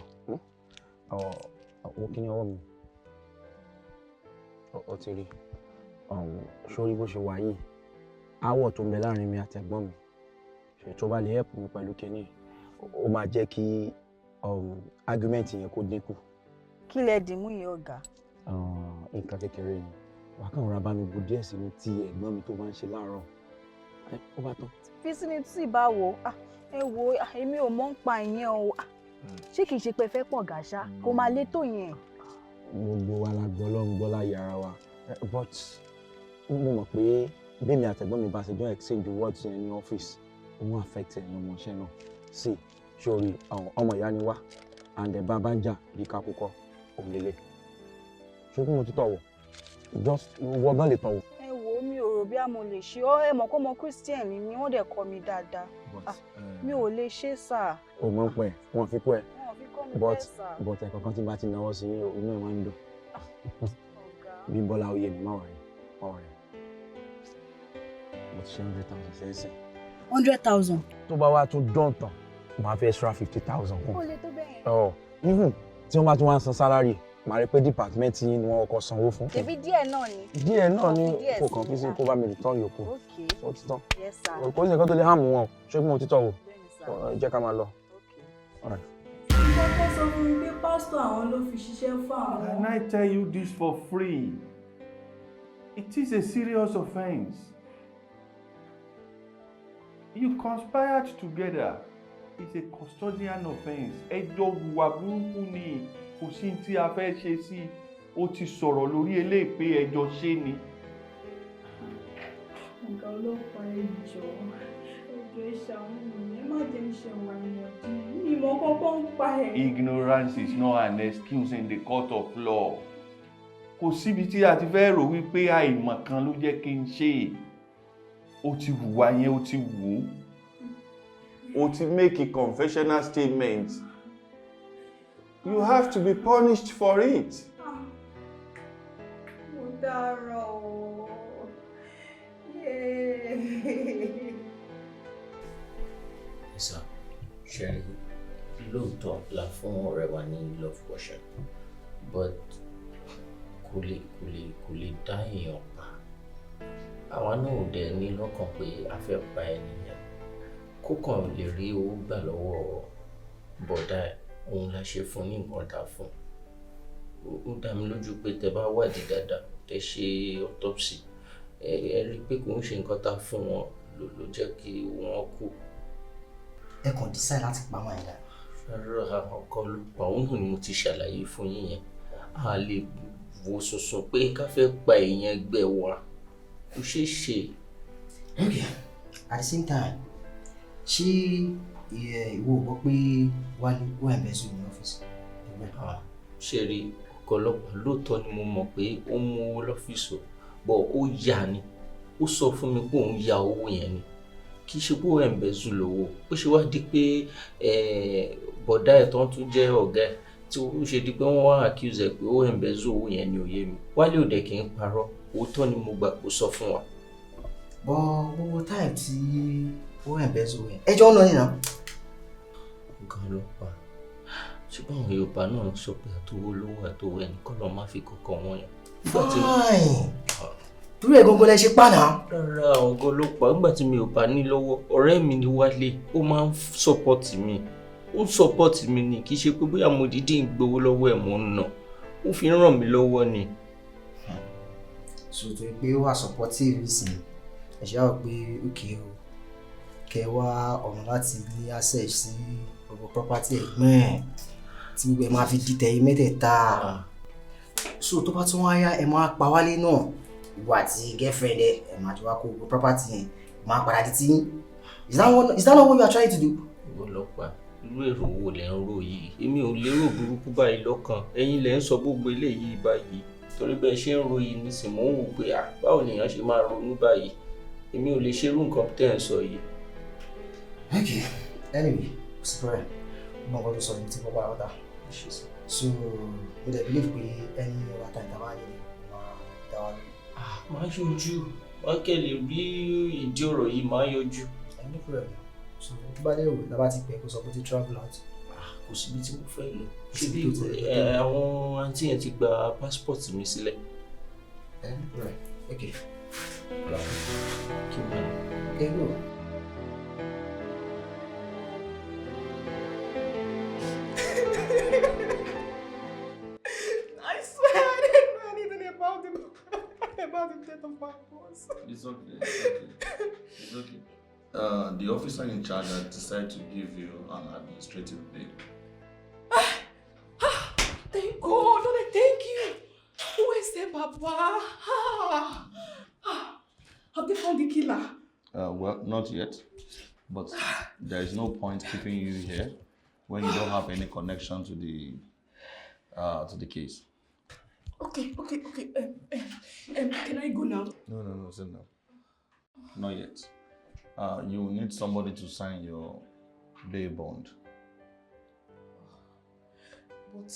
Wo kí ni ọwọ́ mi? Ó ti rí. Sórí bó ṣe wà yìí, aáwọ̀ tó ń bẹ láàrin mi àtẹ̀gbọ́n mi. Tó bá lè help mi pẹ̀lú kíní, ó máa jẹ́ kí argument yẹn kó dínkù. Kí lẹ dìmú yìí ọ̀gá? Nǹkan kékeré ni. Wàá kàn rọra bá mi bu díẹ̀ sínú tí ẹ̀gbọ́n mi tó bá ń ṣe láàárọ̀. Ó bá tán. Fi sínú tí bá wo, ẹ wo èmi ò mọ̀ ń pa ìyẹn o. Ṣé kìí ṣe pé fẹ́ pọ̀ gàṣá kó máa lé tó yẹn? Gbogbo wa la gbọ́ lọ́run gbọ́ láyé ara wa. But mo mọ̀ pé bí mi àtẹ̀gbọ́n mi bá ṣe jọ exchange words yẹn ní ọ́fíìsì, òun affect ẹ̀yin ọmọọṣẹ́ náà. Sí, sórí ọmọ ìyá ni wá, and bá bá ń jà bí kakúkọ òun lélẹ̀. Ṣùgbọ́n mo ti tọ̀wọ̀, just wọ́n gan lè tọ̀wọ̀. Ẹ wo mi ò rò bí a mo lè ṣe ọ́, ẹ mọ̀ kó mọ Christian ni wọ́n dẹ̀ kọ́ mi dáadáa. Mi ò lè ṣe sà. O mọ̀ ń pẹ́, wọ́n fi kọ́ ẹ. Wọ́n fi kọ́ mi bẹ́ẹ̀ sà. But ẹ̀kọ́ kan tí bá ti náwó sí inú ẹ̀ máa ń dùn. Bímbọ́lá oyè mi máa wà yẹn, máa wà yẹn. Mo ti ṣe 100,000 sẹ́sìn. 100,000. Tó bá wá tún dán tán, màá fẹ́ extra 50,000 kún. Ó lè tó bẹ́ẹ̀. Even tí wọ́n bá tún wá san salary, màá rí pé department yín ni wọ́n kọ́kọ́ sanwó fún. Tèmi díẹ̀ náà ni. Díẹ̀ náà ni kò kàn fi sí kó bá mi return yòókù. Okay. Ó ti tán. Yes sir. Kò sí nǹkan tó lè hàmù wọn, ṣé kí mo ti tọ̀ wò? Jẹ́ ká máa lọ. Ìjọba sọ fún mi pé pásítọ̀ àwọn ló fi ṣiṣẹ́ fún àwọn. Can I tell you this for free? It is a serious offense. You conspired together. It's a custodian offense. Ẹjọ́ hùwà burúkú ni kò sí tí a fẹ́ ṣe sí. Ó ti sọ̀rọ̀ lórí eléyìí pé ẹjọ́ ṣe ni. Ọ̀gá ọlọ́pàá ẹjọ́ ìṣàwọn mi, ẹ má jẹ́ ìṣẹ̀wà ìyànjú. Ìmọ̀ kọ́kọ́ ń pa ẹ̀. Ignorance is not an excuse in the court of law. Kò síbi tí a ti fẹ́ rò wípé àìmọ̀ kan ló jẹ́ kí n ṣe. Ó ti hùwà yẹn, ó ti wù ú. Ó ti make a confessional statement. You have to be punished for it. Mo dáràn o. Sir, Sherry, lóòótọ́ la fún ọ̀rẹ́ wa ní love potion, but kò lè dá èèyàn pa. Àwa náà ò dẹ̀ ní lọ́kàn pé a fẹ́ pa ènìyàn. Kókàn lè rí owó gbà lọ́wọ́ bọ̀dá ẹ̀, òun la ṣe fún ní nǹkan dá fún. Ó dá mi lójú pé tẹ bá wádìí dáadáa, tẹ ṣe autopsy, ẹ rí pé kò ń ṣe nǹkan tá fún wọn ló jẹ́ kí wọ́n kú. Ẹ kàn decide láti pa wọn ẹ̀dá. Rárá, ọkọ ló pa òun náà ni mo ti ṣàlàyé fún yín yẹn. A lè wo sùnsùn pé ká fẹ́ pa èèyàn ẹgbẹ́ wa. Kò ṣeé ṣe. Okay, at the same time, ṣé ìwọ gbọ́ pé Wálé ó ẹ̀mẹ́sùn ní ọ́fíìsì? Ṣé rí ọ̀pọ̀lọpọ̀ lóòótọ́ ni mo mọ̀ pé ó mú owó lọ́fíìsì bọ̀ ó yá ni. Ó sọ fún mi pé òun ya owó yẹn ni. Kì í ṣe pé ó ẹ̀mẹ́sùn lówó. Ó ṣe wá di pé bọ̀dá ẹ̀ tó ń tún jẹ́ ọ̀gá ẹ̀ tí ó ṣe di pé wọ́n wá accuse ẹ̀ pé ó ẹ̀mẹ́sùn owó yẹn ni òye mi. Wálé ò dẹ̀ kì í parọ́. Òótọ́ ni mo gbà kó sọ fún wa. Bọ́ gbogbo táìm tí ó ẹ̀mẹ́sùn ẹ̀ ẹjọ́ náà nìyà. Gan ló pa. Ṣùgbọ́n àwọn Yorùbá náà sọ pé àtòwó lówó àtòwó ẹnìkan lọ́ọ́ má fi kọ̀ọ̀kan wọ́n yẹn. Fine. Dúró ẹ̀gọ́ngọ́ lẹ ṣe pàná. Rárá, ọgọ́ ló pa. Nígbà tí mi ò bá ní lọ́wọ́, ọ̀rẹ́ mi ni Wálé. Ó máa ń support mi. Ó ń support mi ni. Kì í ṣe pé bóyá mo dídí ń gbowó lọ́wọ́ ẹ̀ mò ń nà. Ó fi ń ràn mí lọ́wọ́ ni. Sòtò pé ó wà supportive sí ẹ ṣe àwọn pé òkè o kẹ wá ọ̀nà láti ní access sí gbogbo property ẹ̀gbọ́n ẹ̀ tí gbogbo ẹ̀ máa fi dìtẹ̀ yín mẹ́tẹ̀ẹ̀ta. so tó bá tún wá yá ẹ máa pa wálé náà ìwọ àti girlfriend ẹ máa jọ wá kó gbogbo property yẹn máa padà di tí is that not what you are trying to do? Ọlọ́pàá irú èrò wo lẹ ń rò yìí èmi ò lérò burúkú báyìí lọ́kàn ẹ̀yin lẹ ń sọ gbogbo eléyìí báyìí torí bẹ́ẹ̀ ṣe ń ro yìí nísìnyí mò ń wò pé báwo nìyẹn ṣe máa ronú báyìí èmi ò lè ṣerú nǹkan tẹ́ ẹ̀ ń sọ yìí. Okay, anyway kò sí problem mo nǹkan tó sọ ní ti pọ́pọ́ àwọ̀dà so mo dẹ̀ believe pé ẹni ọ̀rọ̀ àtàyè tá a bá ní máa dá wa lórí. máa yọjú wọn kẹ́ lè rí ìdí ọ̀rọ̀ yìí máa yọjú. No problem. So tó bá dé òwe tá a bá ti pẹ́ kó sọ pé ti travel out. Kò síbi tí mo fẹ́ lọ ṣé bí àwọn àǹtí yẹn ti gba passport mi sílẹ̀. Right. Okay. Kí n bá ẹ lò. I swear I didn't know anything about the death of my boss. It's okay. It's okay. The officer in charge has decided to give you an administrative bail. Thank God, Lord, thank you. Who is the Papa? Have they found the killer? Well, not yet. But there is no point keeping you here when you don't have any connection to the case. Okay. Can I go now? No, sit down. Not yet. You will need somebody to sign your bail bond. But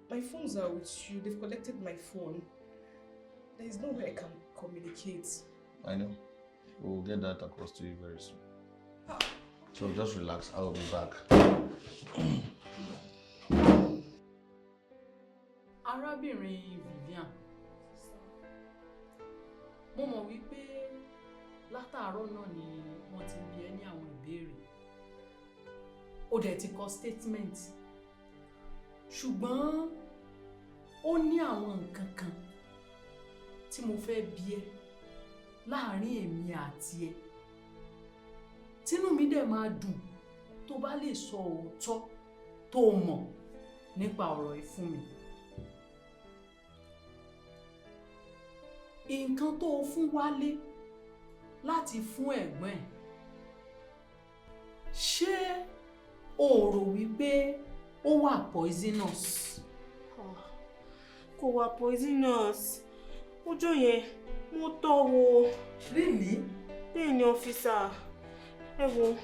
my phones are with you. They've collected my phone. There is no way I can communicate. I know. We'll get that across to you very soon. So just relax. I will be back. Arábìnrin Vivian, mo mọ̀ wípé látàárọ̀ náà ni wọ́n ti bi ẹ́ ní àwọn ìbéèrè. Ó dẹ̀ ti kọ statement. Ṣùgbọ́n ó ní àwọn nǹkan kan tí mo fẹ́ bi ẹ́ láàárín èmi àti ẹ. Tínú mi dẹ̀ máa dùn tó bá lè sọ òótọ́ tó mọ̀ nípa ọ̀rọ̀ yìí fún mi. Nǹkan tó fún Wálé láti fún ẹ̀gbọ́n ẹ̀, ṣé o rò wípé ó wà poisonous? Kò wà poisonous. Ọjọ́ yẹn mo tọ́ wo. Really? Bẹ́ẹ̀ ni ọ́físà. Ẹ wo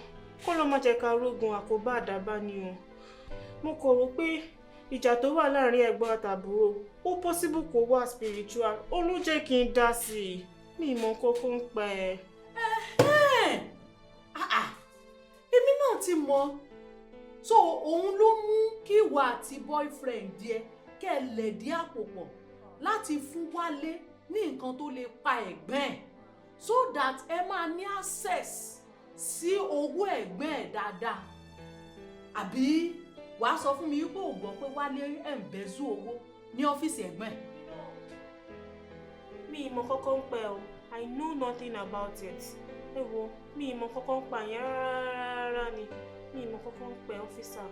kó ló má jẹ́ ká rógun àkóbá àdábá ni o. Mo kò rò pé ìjà tó wà láàrin ẹ̀gbọ́n àtàbúrò ó possible kó wà spiritual. Ó ló jẹ́ kí n dá sí i. Mi mọ̀ kókó ń pa ẹ̀. Èmi náà ti mọ̀. So òun ló mú kí ìwà àti boyfriend díẹ̀ kẹ́ lẹ̀dí àpò pọ̀ láti fún Wálé ní nǹkan tó lè pa ẹ̀gbọ́n ẹ̀ so that ẹ máa ní access sí owó ẹ̀gbọ́n ẹ̀ dáadáa. Àbí wàá sọ fún mi pé ò gbọ́ pé Wálé ẹ̀ǹbẹ̀zú owó ní ọ́fíìsì ẹ̀gbọ́n ẹ̀? Mi mọ̀ kókó ń pẹ́ o. I know nothing about it. Ẹ wo mi mọ̀ kókó ń pa yẹn rárá ni. Mi mọ̀ kókó ń pẹ́ ọ́físà.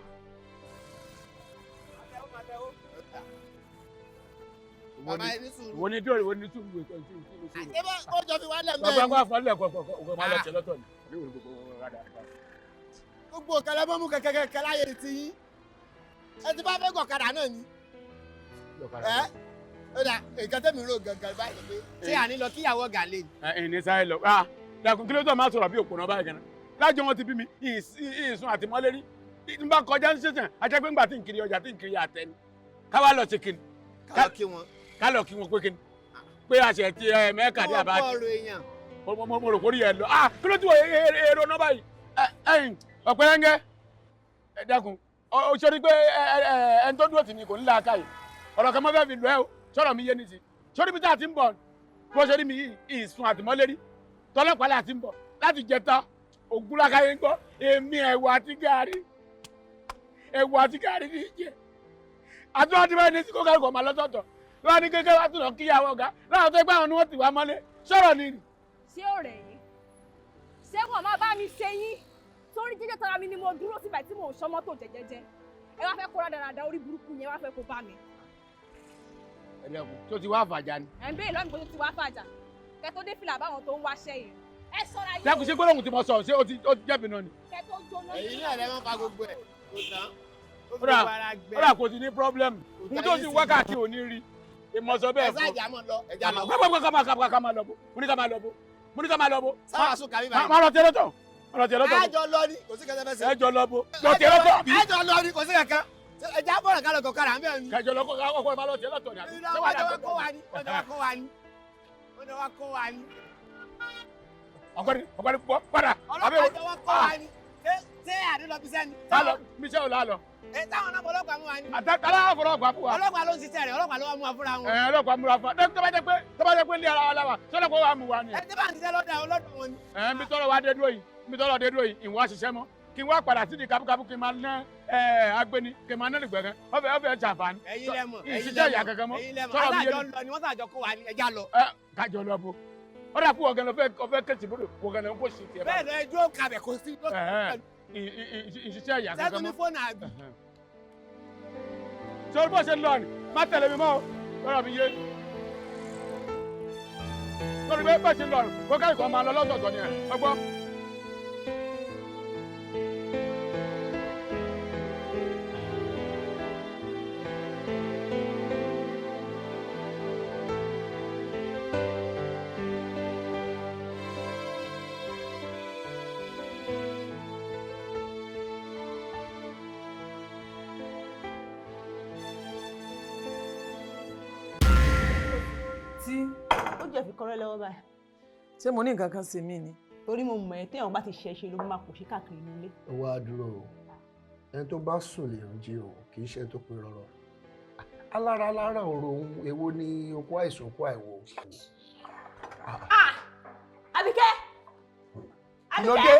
Wo ni dóòrè wo ni tún gbé tó ti ṣe. Àṣé ó jọ fi wá lẹ̀ mẹ́rin. Bàbá wa fọ́lẹ̀ kọ̀ọ̀kan máa lọ ṣe lọ́tọ̀ ni. Àbí wo ni gbogbo rádà. Gbogbo kẹlẹ́ mọ́mú kẹ̀kẹ́ láyé ti yín. Ẹ ti bá fẹ́ gọ̀kadà náà ni. Ó dà nǹkan tẹ́mi rò gangan báyìí pé ṣé àní lọ kíyàwó ọ̀gá lé ni. Ẹ̀yin sáré lọ. Dàkún kí ló tó máa sọ̀rọ̀ bí òpònà báyìí gan-an. Lájọ wọn ti bí mi, ìsún àtìmọ́lé rí. N bá kọjá ní ṣẹ̀ṣẹ̀, ajẹ́ pé ńgbà tí n kiri ọjà tí n kiri àtẹ ni. Ká wá lọ ṣe kíni. Ká lọ kí wọn. Ká lọ kí wọn pé kíni. Pé àṣẹ ti mẹ́ẹ̀ka dé àbá. Mo rò kórìí ẹ lọ. Kí ló ti wọ èrò náà báyìí? Ọ̀pẹ̀lẹ́ngẹ́. Dàkún, o ṣe rí pé ẹni tó dúró tì mí kò ní làákàyè. Ọ̀rọ̀ kan mọ́ fẹ́ fi lọ ẹ́ o, sọ̀rọ̀ mi yé ní sí. Sórí bí tá a ti ń bọ̀, bó ṣe rí mi yìí, ìsún àtìmọ́lé rí. Tọ́lọ́pàá là ti ń bọ̀ láti jẹta. Ògúnlákáyé ń gbọ́, èmi ẹ̀wà àti gàrí ní ìjẹ́. Àtúwọ́n ti bá ní sí kó kẹ́kọ̀ọ́ máa lọ́tọ̀ọ̀tọ̀. Wọ́n ní kékeré wá tún lọ kíyàwó ọ̀gá. Láwọn tó gbá wọn ni wọ́n ti wá mọ́lé. Sọ̀rọ̀ ni. Ṣé ọ̀rẹ́ yìí? Ṣé wọn máa bá mi ṣe yín? Torí jíjẹ́ tara mi ni mo dúró síbẹ̀ tí mò ń ṣọ́ mọ́tò jẹ́jẹ́jẹ́. Ẹ wá fẹ́ kó rádaràda orí burúkú yẹn wá fẹ́ kó bá mi. ẹ̀dẹ̀kùn tó ti wá fàjà ni. ẹ̀ ń béèrè lọ́mìí tó ti wá fàjà kẹ́ tó dé fìlà báwọn tó ń wáṣẹ́ yìí ẹ sọ́ra yìí. dẹ́kun sí gbólóhùn tí mo sọ ṣé ó ti jẹ́bi náà ni. kẹ́ tó jóná. ẹ̀yin náà lẹ́ máa fa gbogbo ẹ̀ kò tán. ó rà kò ti ní pírọ́blẹ́mù fún tó ti wákàtí ò ní rí ìmọ̀sọ bẹ́ẹ̀ fún. ẹ̀sán ìjà máa lọ ẹ̀jà lọ. ká máa lọ bó mo ní ká máa lọ bó mo ní ká máa lọ bó. sáwà sùn kàmí báyìí. má lọ tiẹ̀ lọ́tọ̀ má lọ tiẹ̀ lọ́tọ̀. ẹjọ lọ ni kò sí kẹsẹ fẹsẹ. ẹjọ lọ bó lọ tiẹ̀ lọ́tọ̀. ẹjọ lọ ni kò sí kankan. ẹja bọ̀rọ̀ ká lọ kọ̀ kára bẹ́ẹ̀ ni. kẹjọ lọ kọ́ ọkọ ẹ má lọ tiẹ̀ lọ́tọ̀ ni. ọgbẹ́ni pọ̀ padà. ọlọ́pàá jọ wá kọ́ wa ni. ṣé àdúrà bí sẹ́ni. bíṣẹ́ ò lálọ. táwọn náà ọlọ́pàá mú wa ni. àtàlà àfọlọ́pàá fún wa. ọlọ́pàá ló ń ṣiṣẹ́ rẹ̀ ọlọ́pàá ló wá mú wa fúnra wọn. ọlọ́pàá múra fún wa tó bá jẹ́ pé ní ara wa la wa sọ́lọ́pàá wa mú wa ni. tí bá ń ṣiṣẹ́ lọ́dọ̀ wọn ni. mi tọ́lọ̀ wa dé dúró yìí mi tọ́lọ̀ dé dúró yìí ìwọ ṣiṣẹ́ mọ́ kí n wá padà sí di kábúkábú kí n máa ná agbéni kí n máa ná nìgbẹ̀gẹ́ ọ̀fẹ́ ṣàǹfààní. ẹ̀yin lẹ́mọ̀ ìṣiṣẹ́ ìyá kankan mọ́. ẹ̀yin lẹ́mọ̀ adájọ́ ń lọ ni wọ́n sàjọ kó wa ni ẹja lọ. kájọ lọ bo ó dà fún ọ̀gẹ̀nẹ̀ ọ̀fẹ́ kẹ̀sì bọ́dọ̀ ọ̀gẹ̀nẹ̀ kò sí tiẹ̀. bẹ́ẹ̀ lọ ẹjọ́ kabẹ̀ kò sí. ìṣiṣẹ́ ìyá kankan mọ́. sẹ́tún ní fóònù àbí. sọ bó ṣe lọ ni má tẹ̀lé mi mọ́ lọ́rọ̀ mi yé. lórí bẹ́ẹ̀ bá ṣe lọ kó káyọ̀ kan máa lọ lọ́tọ̀ọ̀tọ̀ ni ẹ̀ ọgbọ́n. ó jẹ́ fi kọ́rẹ́ lọ́wọ́ báyìí. ṣé mo ní nǹkan kan sí mi ni. torí mo mọ̀ ẹ́ téèyàn bá ti ṣe ló máa pòṣé káàkiri nílé. ó wá dúró o ẹni tó bá sùn lè ń jí o kì í ṣe tó pe rọrọ alára ọ̀rọ̀ ohun èwo ni okó àìsàn okó àìwò. Àbíkẹ́. ìlọdẹ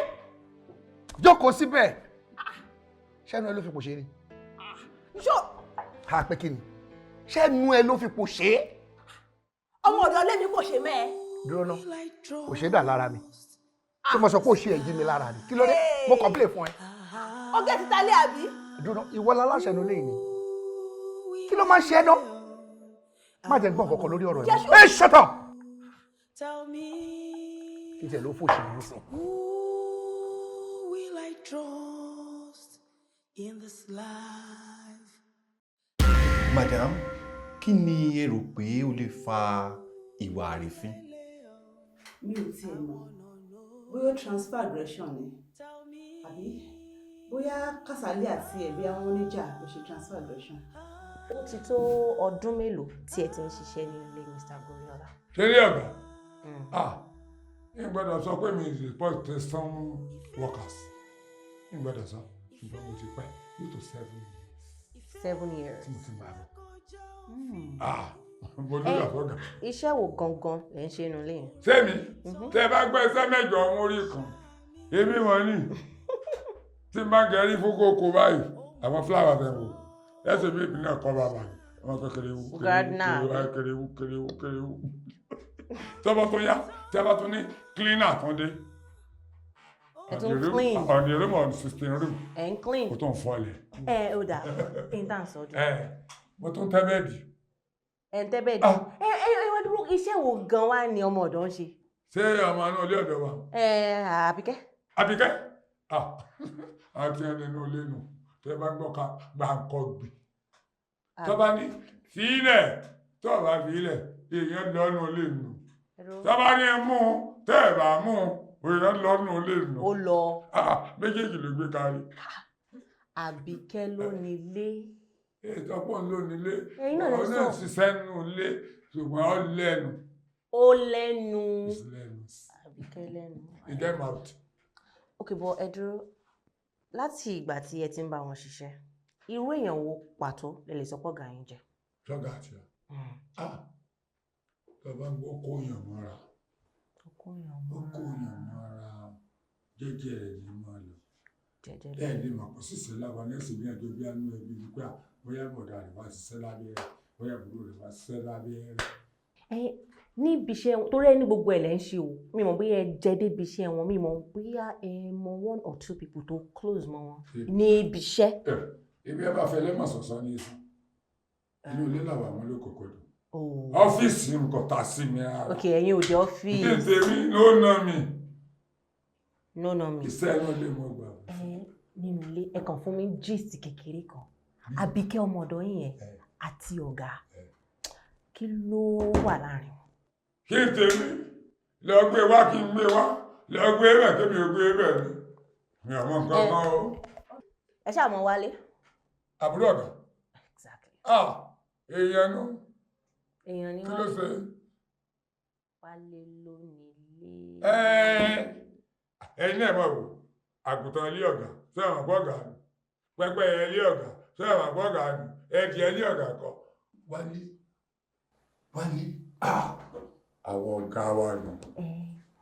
jókòó síbẹ̀ ṣẹ́nu ẹ ló fi pò ṣe ni. ṣó. àpè kí ni ṣẹ́nu ẹ ló fi pò ṣe é. ọmọ ọ̀dọ̀ lẹ́mi kò ṣe mẹ́ẹ̀. dúró ná kò ṣe é dà lára mi tí mo sọ pé ó ṣe ẹ̀jí mi lára ni kí ló dé mo complain fún ẹ. ọgẹ́ ti talé àbí. dúró ìwọ láláṣẹ ló lé ní kí ló máa ṣe é ná má jẹ́ gbọ́n kankan lórí ọ̀rọ̀ ẹ̀ ẹ shut up kí tẹ̀ ló fò ṣe yín sí. Madam, kí ni ẹ rò pé ó lè fa ìwà àrífín? Mi ò tiẹ̀ mọ̀ bóyá transfer aggression ni àbí bóyá Kásálí àti ẹ̀bí àwọn oníjà ló ṣe transfer aggression. Ó ti tó ọdún mélòó tí ẹ ti ń ṣiṣẹ́ ní ilé Mr. Goriola? Ṣé rí ọ̀gá? Ní gbọ́dọ̀ sọ pé mi report to some workers. Ní gbọ́dọ̀ sọ ṣùgbọ́n mo ti pẹ́ yóò tó 7 years. 7 years. Tí mo ti máa bọ̀. Mo ní ìyàfọ́gà. Iṣẹ́ wo gangan lẹ ń ṣe inú ilé yẹn? Sẹ́mi, tẹ́ bá gbé iṣẹ́ mẹ́jọ mórí kan, èmi wọ́n ní. Tí n bá gẹ̀rí fún kókó báyìí, àwọn fúláwà tẹ̀ wò. Ẹ̀sìn mi ìpínlẹ̀ kọ́ bàbá mi. Àwọn kan kerewu, kerewu. Tọ́bọ̀ tó yá, tí a bá tún ní cleaner tán dé. On the room on 16 room. Ẹ̀ ń clean. Kò tó ń fọ́lẹ̀. Ó dà, intense ọdún. Mo tún tẹ́ bẹ́ẹ̀dì. Ẹ̀ ń tẹ́ bẹ́ẹ̀dì. Wọ́n dúró iṣẹ́ wo gan wá ni ọmọ ọ̀dọ́ ń ṣe? Ṣé ọmọ náà ilé ọ̀dọ́ wa? Àbíkẹ́. Àbíkẹ́? Àti ẹni inú ilé nù. Tẹ́ bá gbọ́ ká gbàǹkọ́ gbì. Tọ́ bá ní fílẹ̀, tọ́ bá fílẹ̀, èèyàn lọ́nu ilé nù. Tọ́ bá ní mú, tẹ́ ẹ̀ bá mú, èèyàn lọ́nu ilé nù. Ó lọ. Méjèèjì ló gbé kárí. Àbíkẹ́ ló nílé. Ìtọ́pọ̀ ló nílé. Ẹ̀yin náà lè sọ. Ó náà ṣiṣẹ́ nínú ilé, ṣùgbọ́n ó lẹ́nu. Ó lẹ́nu. Àbíkẹ́ lẹ́nu. He get mouth. Okay, but ẹ dúró. Láti ìgbà tí ẹ ti ń bá wọn ṣiṣẹ́, irú èèyàn wo pàtó lè lè sọ pé ọ̀gá yín jẹ́? Ṣọ́gà àti ọ̀. Tọ́ba ń gbọ́ kó yàn mọ́ra. Ó kó yàn mọ́ra. Jẹ́jẹ́ rẹ̀ ni máa lọ. Ẹ lè mọ̀ kó ṣiṣẹ́ láwa ní ẹ̀sìn bí ẹjọ́ bí àánú ẹbí nígbà bóyá bọ̀dà rẹ̀ wá ṣiṣẹ́ lábẹ́ rẹ̀ bóyá àbúrò rẹ̀ wá ṣiṣẹ́ lábẹ́ rẹ̀. Níbi iṣẹ́ torí ẹ ní gbogbo ẹ̀ lẹ́ ń ṣe o mi mọ̀ bóyá ẹ jẹ́ débi iṣẹ́ wọn mi mọ̀ bóyá ẹ mọ 1 or 2 people tó close mọ́ wọn níbi iṣẹ́. Ibi ẹ bá fẹ́ lẹ́mọ̀ sọ̀sọ́ ní ìsìn inú ilé làwọn àwọn olókòkò dùn ọ́fíìsì nǹkan ta sí mi ara. Ok, ẹ̀yin ò dé ọ́fíìsì. Nítorí ló ná mi. No, no, mi. Iṣẹ́ náà lè mọ gbà. Nínú ilé ẹ kàn fún mi gist kékeré kan. Àbíkẹ́ ọmọ ọ̀dọ̀ yín yẹn àti ọ̀gá. Kí ló wà láàrin wọn? Kí n tèmi lọ gbé wá kí n gbé wá lọ gbé bẹ̀ kí mi ò gbé bẹ̀ ni. Mi ò mọ nǹkan kan o. Ẹ ṣáà mọ wálé. Àbúrò ọ̀gá. Èèyàn nù. Èèyàn ni wọ́n. Kí ló ṣe? Wálé ló nílé. Ẹ̀yin náà mọ̀ wò àgùntàn ilé ọ̀gá ṣé àwọn àgbọ̀gà ni pẹ́pẹ́yẹ ilé ọ̀gá ṣé àwọn àgbọ̀gà ni ẹ̀dìẹ ilé ọ̀gá kọ́ Wálé àwọn ọ̀gá wa ni.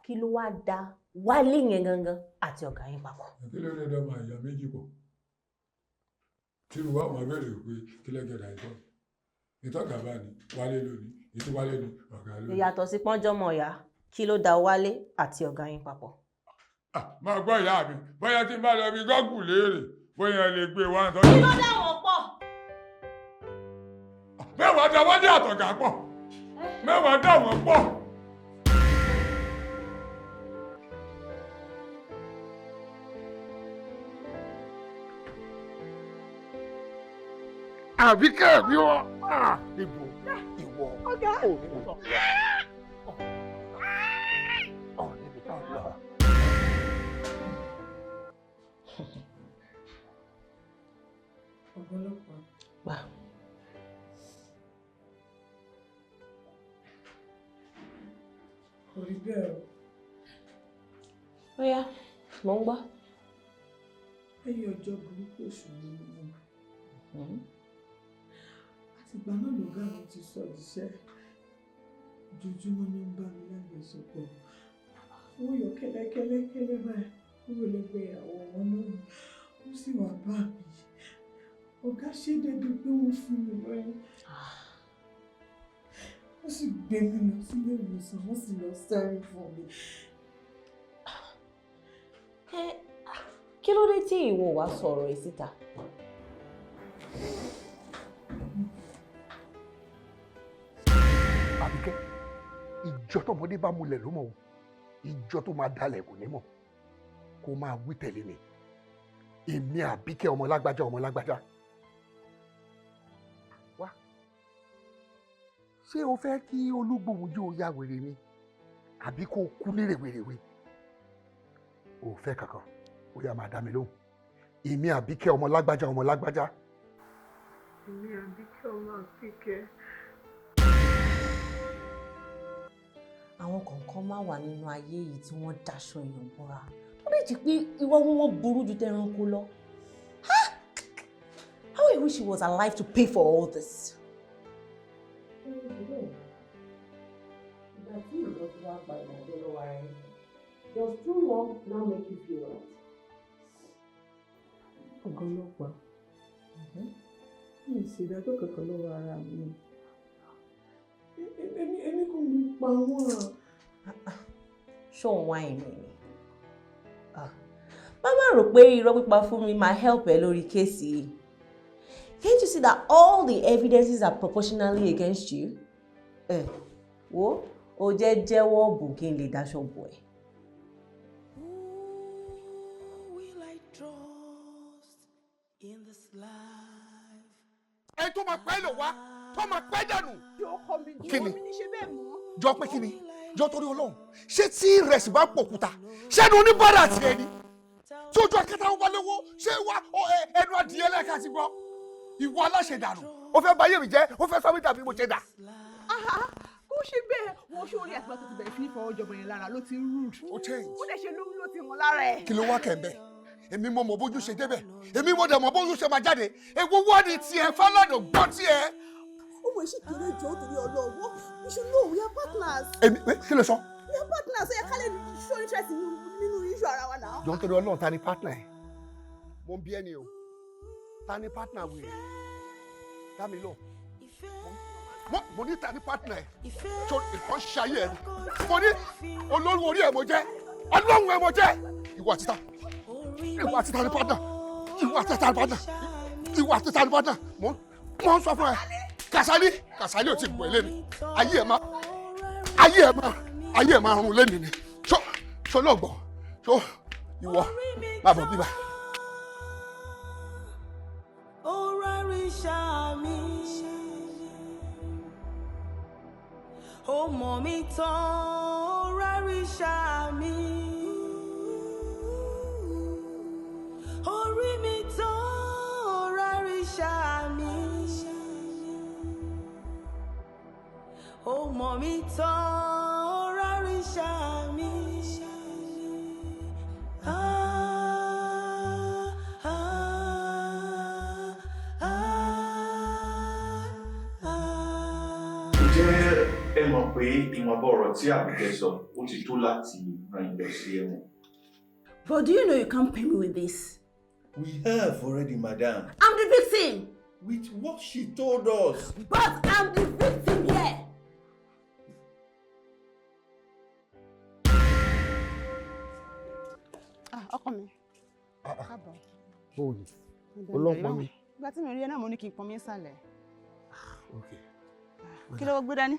Kí ló wá da Wálé yẹn gangan àti ọ̀gá yín papọ̀? Kí ló dé dọ́mọ àyà méjì pọ̀ tí mo wá máa bẹ̀rẹ̀ pé kí lẹ́gẹ̀dà ìtọ́ ìtọ́gà bá ní Wálé lónìí ìtú Wálé ní ọ̀gá lónìí. Ìyàtọ̀ sí pọ́njọ́mọ̀ ọ̀yá kí ló da Wálé àti ọ̀gá yín papọ̀? Máa gbọ́ ìyá mi bóyá tí n bá lọ bí gọ́gù léèrè bóyá lè gbé wá tọ́. Kí ló dá wọn pọ̀? Mẹ́wàá dá Wálé àtọ̀gá pọ̀ mẹ́wàá dá wọn pọ̀. Àbíkẹ́ mi wọ ìbò ìwọ ọ̀gá òní lọ. Níbi tá a lọ. Ọ̀pọ̀lọpọ̀. Gbà. Kò rí bẹ́ẹ̀ o. Ó yá, mò ń gbọ́. Ẹyẹ ọjọ́ burúkú oṣù ni mo mọ̀. Àtìgbà náà lọ̀gá mi ti sọ ìṣẹ́. Ojoojúmọ́ ló ń bá mi lágbèsọpọ̀. Wọ́n yọ kẹ́lẹ́kẹ́lẹ́kẹ́lẹ́ báyìí kúrò lẹ́gbẹ̀ẹ́ ìyàwó wọn lónìí. Ó sì wá bá mi. Ọ̀gá ṣe débi pé wọ́n fún mi lóyún. Wọ́n sì gbé mi lọ sílé ìwòsàn, wọ́n sì lọ sẹ́yìn fún mi. Kí ló dé tí ìwọ wá sọ̀rọ̀ ẹ̀ síta? Àbíkẹ́, ìjọ tọmọdé bá múlẹ̀ ló mọ̀ o, ìjọ tó máa dalẹ̀ kò ní mọ̀, kó máa wí tẹ̀lé mi. Èmi Àbíkẹ́ ọmọ lágbájá ọmọ lágbájá. Wá, ṣé o fẹ́ kí Olúgbòhùn yóò ya wèrè ni? Àbí kó kú ní rèwerèwe? O ò fẹ́ kankan, ó yá máa dá mi lóhùn. Èmi Àbíkẹ́ ọmọ lágbájá ọmọ lágbájá. Èmi Àbíkẹ́ ọmọ Àbíkẹ́. Àwọn kọ̀ọ̀kan máa wà nínú ayé yìí tí wọ́n daṣọ èèyàn bọ́ra. Ó lè jẹ́ pé ìwà wọn burú ju tẹranko lọ. How I wish he was alive to pay for all this. Ìgbà tí ìlọ tí wàá gba ìdájọ́ lọ́wọ́ ara ẹni, does too long now make you feel right? Ọ̀gá ọlọ́pàá, mi ì ṣèdájọ́ kankan lọ́wọ́ ara mi. Èmi kò mú pa wọ́n. Ṣé òun wá ẹ̀mí ni? Mama rò pé irọ́ pípa fún mi máa help ẹ lórí kéèsì yìí. Can't you see that all the evidences are proportionally against you? Wo, o jẹ́ jẹ́wọ́ ọ̀bùn kí n lè dáṣọ bò ẹ́. Ẹ tó máa pẹ́ lò wá, tó máa pẹ́ dànù. Ọkọ mi Kí ni? mi ní ṣe bẹ́ẹ̀ mọ́. Jọ pé kí ni? Jọ torí Ọlọ́run. Ṣé tí ìrẹsì bá pòkúta? Ṣé ẹnu oníbàárà tiẹ̀ ni? Tí ojú akẹ́ta ń wálé wó, ṣé wá ẹnu adìyẹ lẹ́ẹ̀ka ti gbọ́? Ìwọ aláṣẹ dànù. Ó fẹ́ báyé mi jẹ́, ó fẹ́ sọ mí dàbí mo ṣe dà. Kó ṣe bẹ́ẹ̀ wọ́n ṣe orí àtìgbà tó ti bẹ̀rẹ̀ sí ní fọwọ́ jọbọ yẹn lára ló ti ń rude. Ó change. Ó dẹ̀ ṣe lóhun ló ti hàn lára ẹ̀. Kí ló wá kẹ̀ ń bẹ̀? Èmi mo mọ̀ bójú ṣe débẹ̀. Èmi mo dẹ̀ mọ̀ bójú ṣe máa jáde. Èwo wá ni tiẹ̀ Fálànà gbọ́ tiẹ̀. Ọmọ ìṣe kéré jọ torí ọlọ́wọ́. You should know we are partners. Èmi kí ló sọ? We are partners. Ó yẹ ká lè show interest nínú issue ara wa náà. Jọ torí Ọlọ́run ta ni partner ẹ̀? Mo ń bí ẹni o. Ta ni partner wèrè? Dá mi lọ. Mo ní ta ni partner ẹ̀? So ìkan ṣayé ẹ̀ ni. Mo ní olórí orí ẹ̀ mo jẹ́. Ọlọ́run ẹ̀ mo jẹ́. Ìwọ àti ta. Ìwọ àti ta ni partner. Ìwọ àti ta ni partner. Ìwọ àti ta ni partner. Mo ń sọ fún ẹ. Kàsálí ò ti pọ̀ ilé mi. Ayé ẹ̀ máa run lé mi ni. Ṣó lọ́gbọ̀n. Ṣó ìwọ máa bọ̀ bíbá. Ó mọ̀ mí tán, ráríṣà mi. Orí mi tán, ráríṣà mi. Ó mọ̀ mí tán, ráríṣà mi. Ǹjẹ́ ẹ mọ̀ pé ìwọ̀nba ọ̀rọ̀ tí Àbíkẹ́ sọ ó ti tó láti ràn lọ sí ẹ̀wọ̀n? But do you know you can't pay me with this? We have already, madam. I'm the victim. With what she told us. But I'm the victim here. Ọkọ mi. Káàbọ̀. Bóòlù. Olóńpọ̀ mi. Ìgbà tí mi rí ẹ náà mo ní kí n pọn mi sálẹ̀. Okay. Kí ló gbé dání?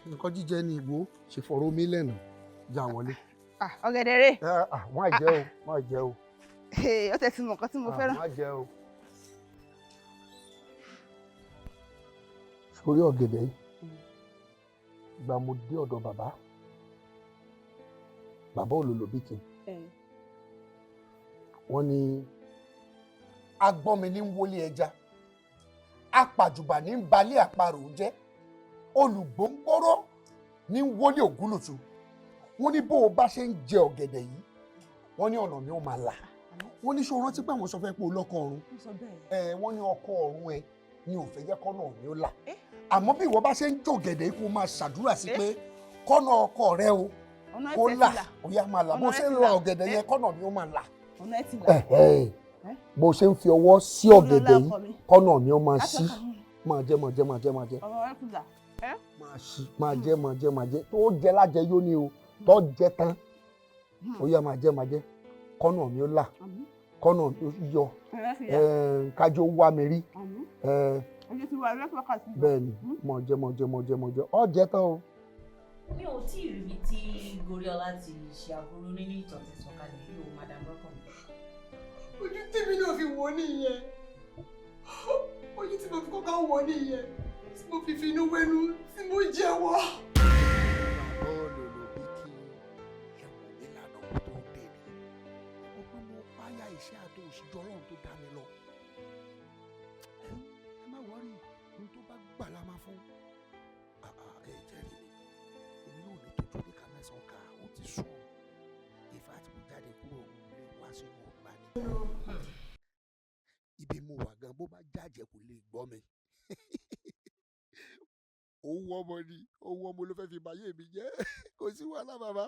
Nǹkan jíjẹ ni ìwò ṣe fọ̀rọ̀ mi lẹ́nu já wọlé. Ọ̀gẹ̀dẹ̀ rè. Má jẹ́ o, má jẹ́ o. Ó tẹ̀sí mọ̀ nǹkan tí mo fẹ́ràn. Má jẹ́ o. Sórí ọ̀gẹ̀dẹ̀ yìí, ìgbà mo dé ọ̀dọ̀ bàbá olólobíkì. Wọ́n ní agbọ́nmi ní wọlé ẹja, apàjùbà ní balẹ̀ àparò jẹ́, olùgbòǹgbòrò ní wọlé ògúlùtù. Wọ́n ní bó o bá ṣe ń jẹ ọ̀gẹ̀dẹ̀ yìí, wọ́n ní ọ̀nà mi ó máa là. Wọ́n ní ṣé o rántí pé àwọn sọ fẹ́ pé o lọ́kọ ọ̀run? Wọ́n ní ọkọ ọ̀run ẹ ni ò fẹ́ jẹ́ kọ́nà mi ó là. Àmọ́ bí ìwọ bá ṣe ń jẹ ọ̀gẹ̀dẹ̀ yìí kó máa ṣàdúrà sí pé kọ́nà ọkọ rẹ o kó là, ó yá máa là. Bó ṣe ń la ọ̀gẹ̀dẹ̀ yẹn kọ́nà mi ó máa là. Bó ṣe ń fi ọwọ́ sí ọ̀gẹ̀dẹ̀ yìí kọ́nà mi ó máa ṣí. Máa jẹ. Máa jẹ tó jẹ lájẹ yóò ní o tó jẹ tán ó yá máa jẹ kọ́nà mi ó là, kọ́nà mi ó yọ, kájọ wá mi rí. Bẹ́ẹ̀ ni máa jẹ ọ jẹ tán o. Mi ò tí ì rí ibi tí Goriola ti ṣe aburú nínú ìtàn tí sọ̀kalẹ̀ yìí o, Madam Rọ́kàn. Ojú tèmi náà fi wò nìyẹn. Ojú tí mo fi kọ́kọ́ wò nìyẹn. Tí mo fi finú wẹ́nu tí mo jẹ́wọ́. Bàbá olólobíkì ẹ̀wọ̀n mi lànà kó tó dé ni. Ó pé mo páyà iṣẹ́ àti òṣìṣẹ́ Ọlọ́run tó dá mi lọ. Ẹ má wọrí ohun tó bá gbà la máa fún. Ẹ jẹ́rìí mi, èmi náà ní tójú ní kàmẹ́sàn-án ká ó ti sùn. Ìfà tí mo jáde kúrò lè wá sínú ọgbà ni. Ibi mo wà gan bó bá jàjẹ́ kò lè gbọ́ mi. Owó ọmọ ló fẹ́ fi báyé mi jẹ́. Kò sí wàhálà bàbá.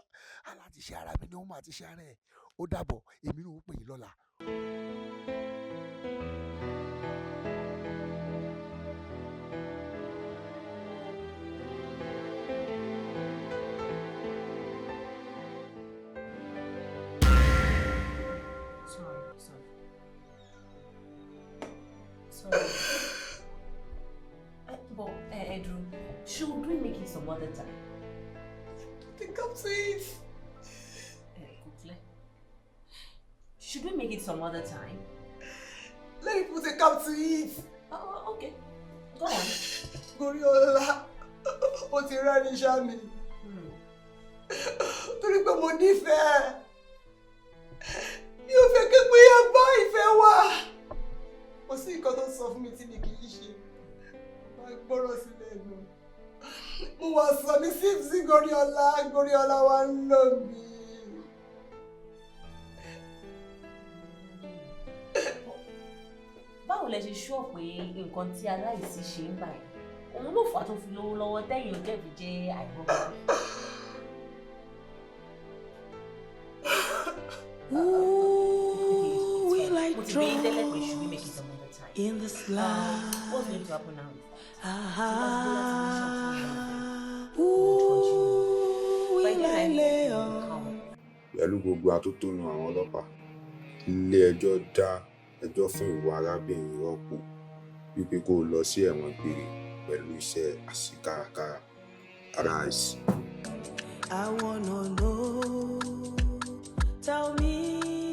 Aláti ṣe ara mi ni wọ́n máa ti ṣe ara ẹ̀. Ó dàbọ̀, èmi náà ó pè yín lọ́la. Sorry. But, Andrew, should we make it some other time? Think up to it. Quickly. Should we make it some other time? Let me put a cup to it. Okay. Go on. Goriola, ó ti rán iṣẹ́ mi. Torí pé mo nífẹ̀ẹ́. Mi ò fẹ́ kí pé a bá ìfẹ́ wá. Kò sí nǹkan tó sọ fún mi tí mi kì í ṣe. Má gbọ́rọ̀ sílẹ̀ nù. Mo wá sọ ní sí Goriola wá ń lò mí. Báwo lẹ ṣe ṣọ́ pé nǹkan tí aláìsí ṣe ń báyìí? Òun ló fà á tó fi lówó lọ́wọ́ tẹ́yìn ọjọ́ ìbí jẹ́ àìgbọ́gbọ́. Will I draw In this life, what's going to happen now? Pẹ̀lú gbogbo atótónu àwọn ọlọ́pàá, ilé ẹjọ́ dá ẹjọ́ fún ìwà arábìnrin rọ́pò wípé kó o lọ sí ẹ̀wọ̀n gbére pẹ̀lú iṣẹ́ àṣekárakára. Arise. I wanna know. Tell me.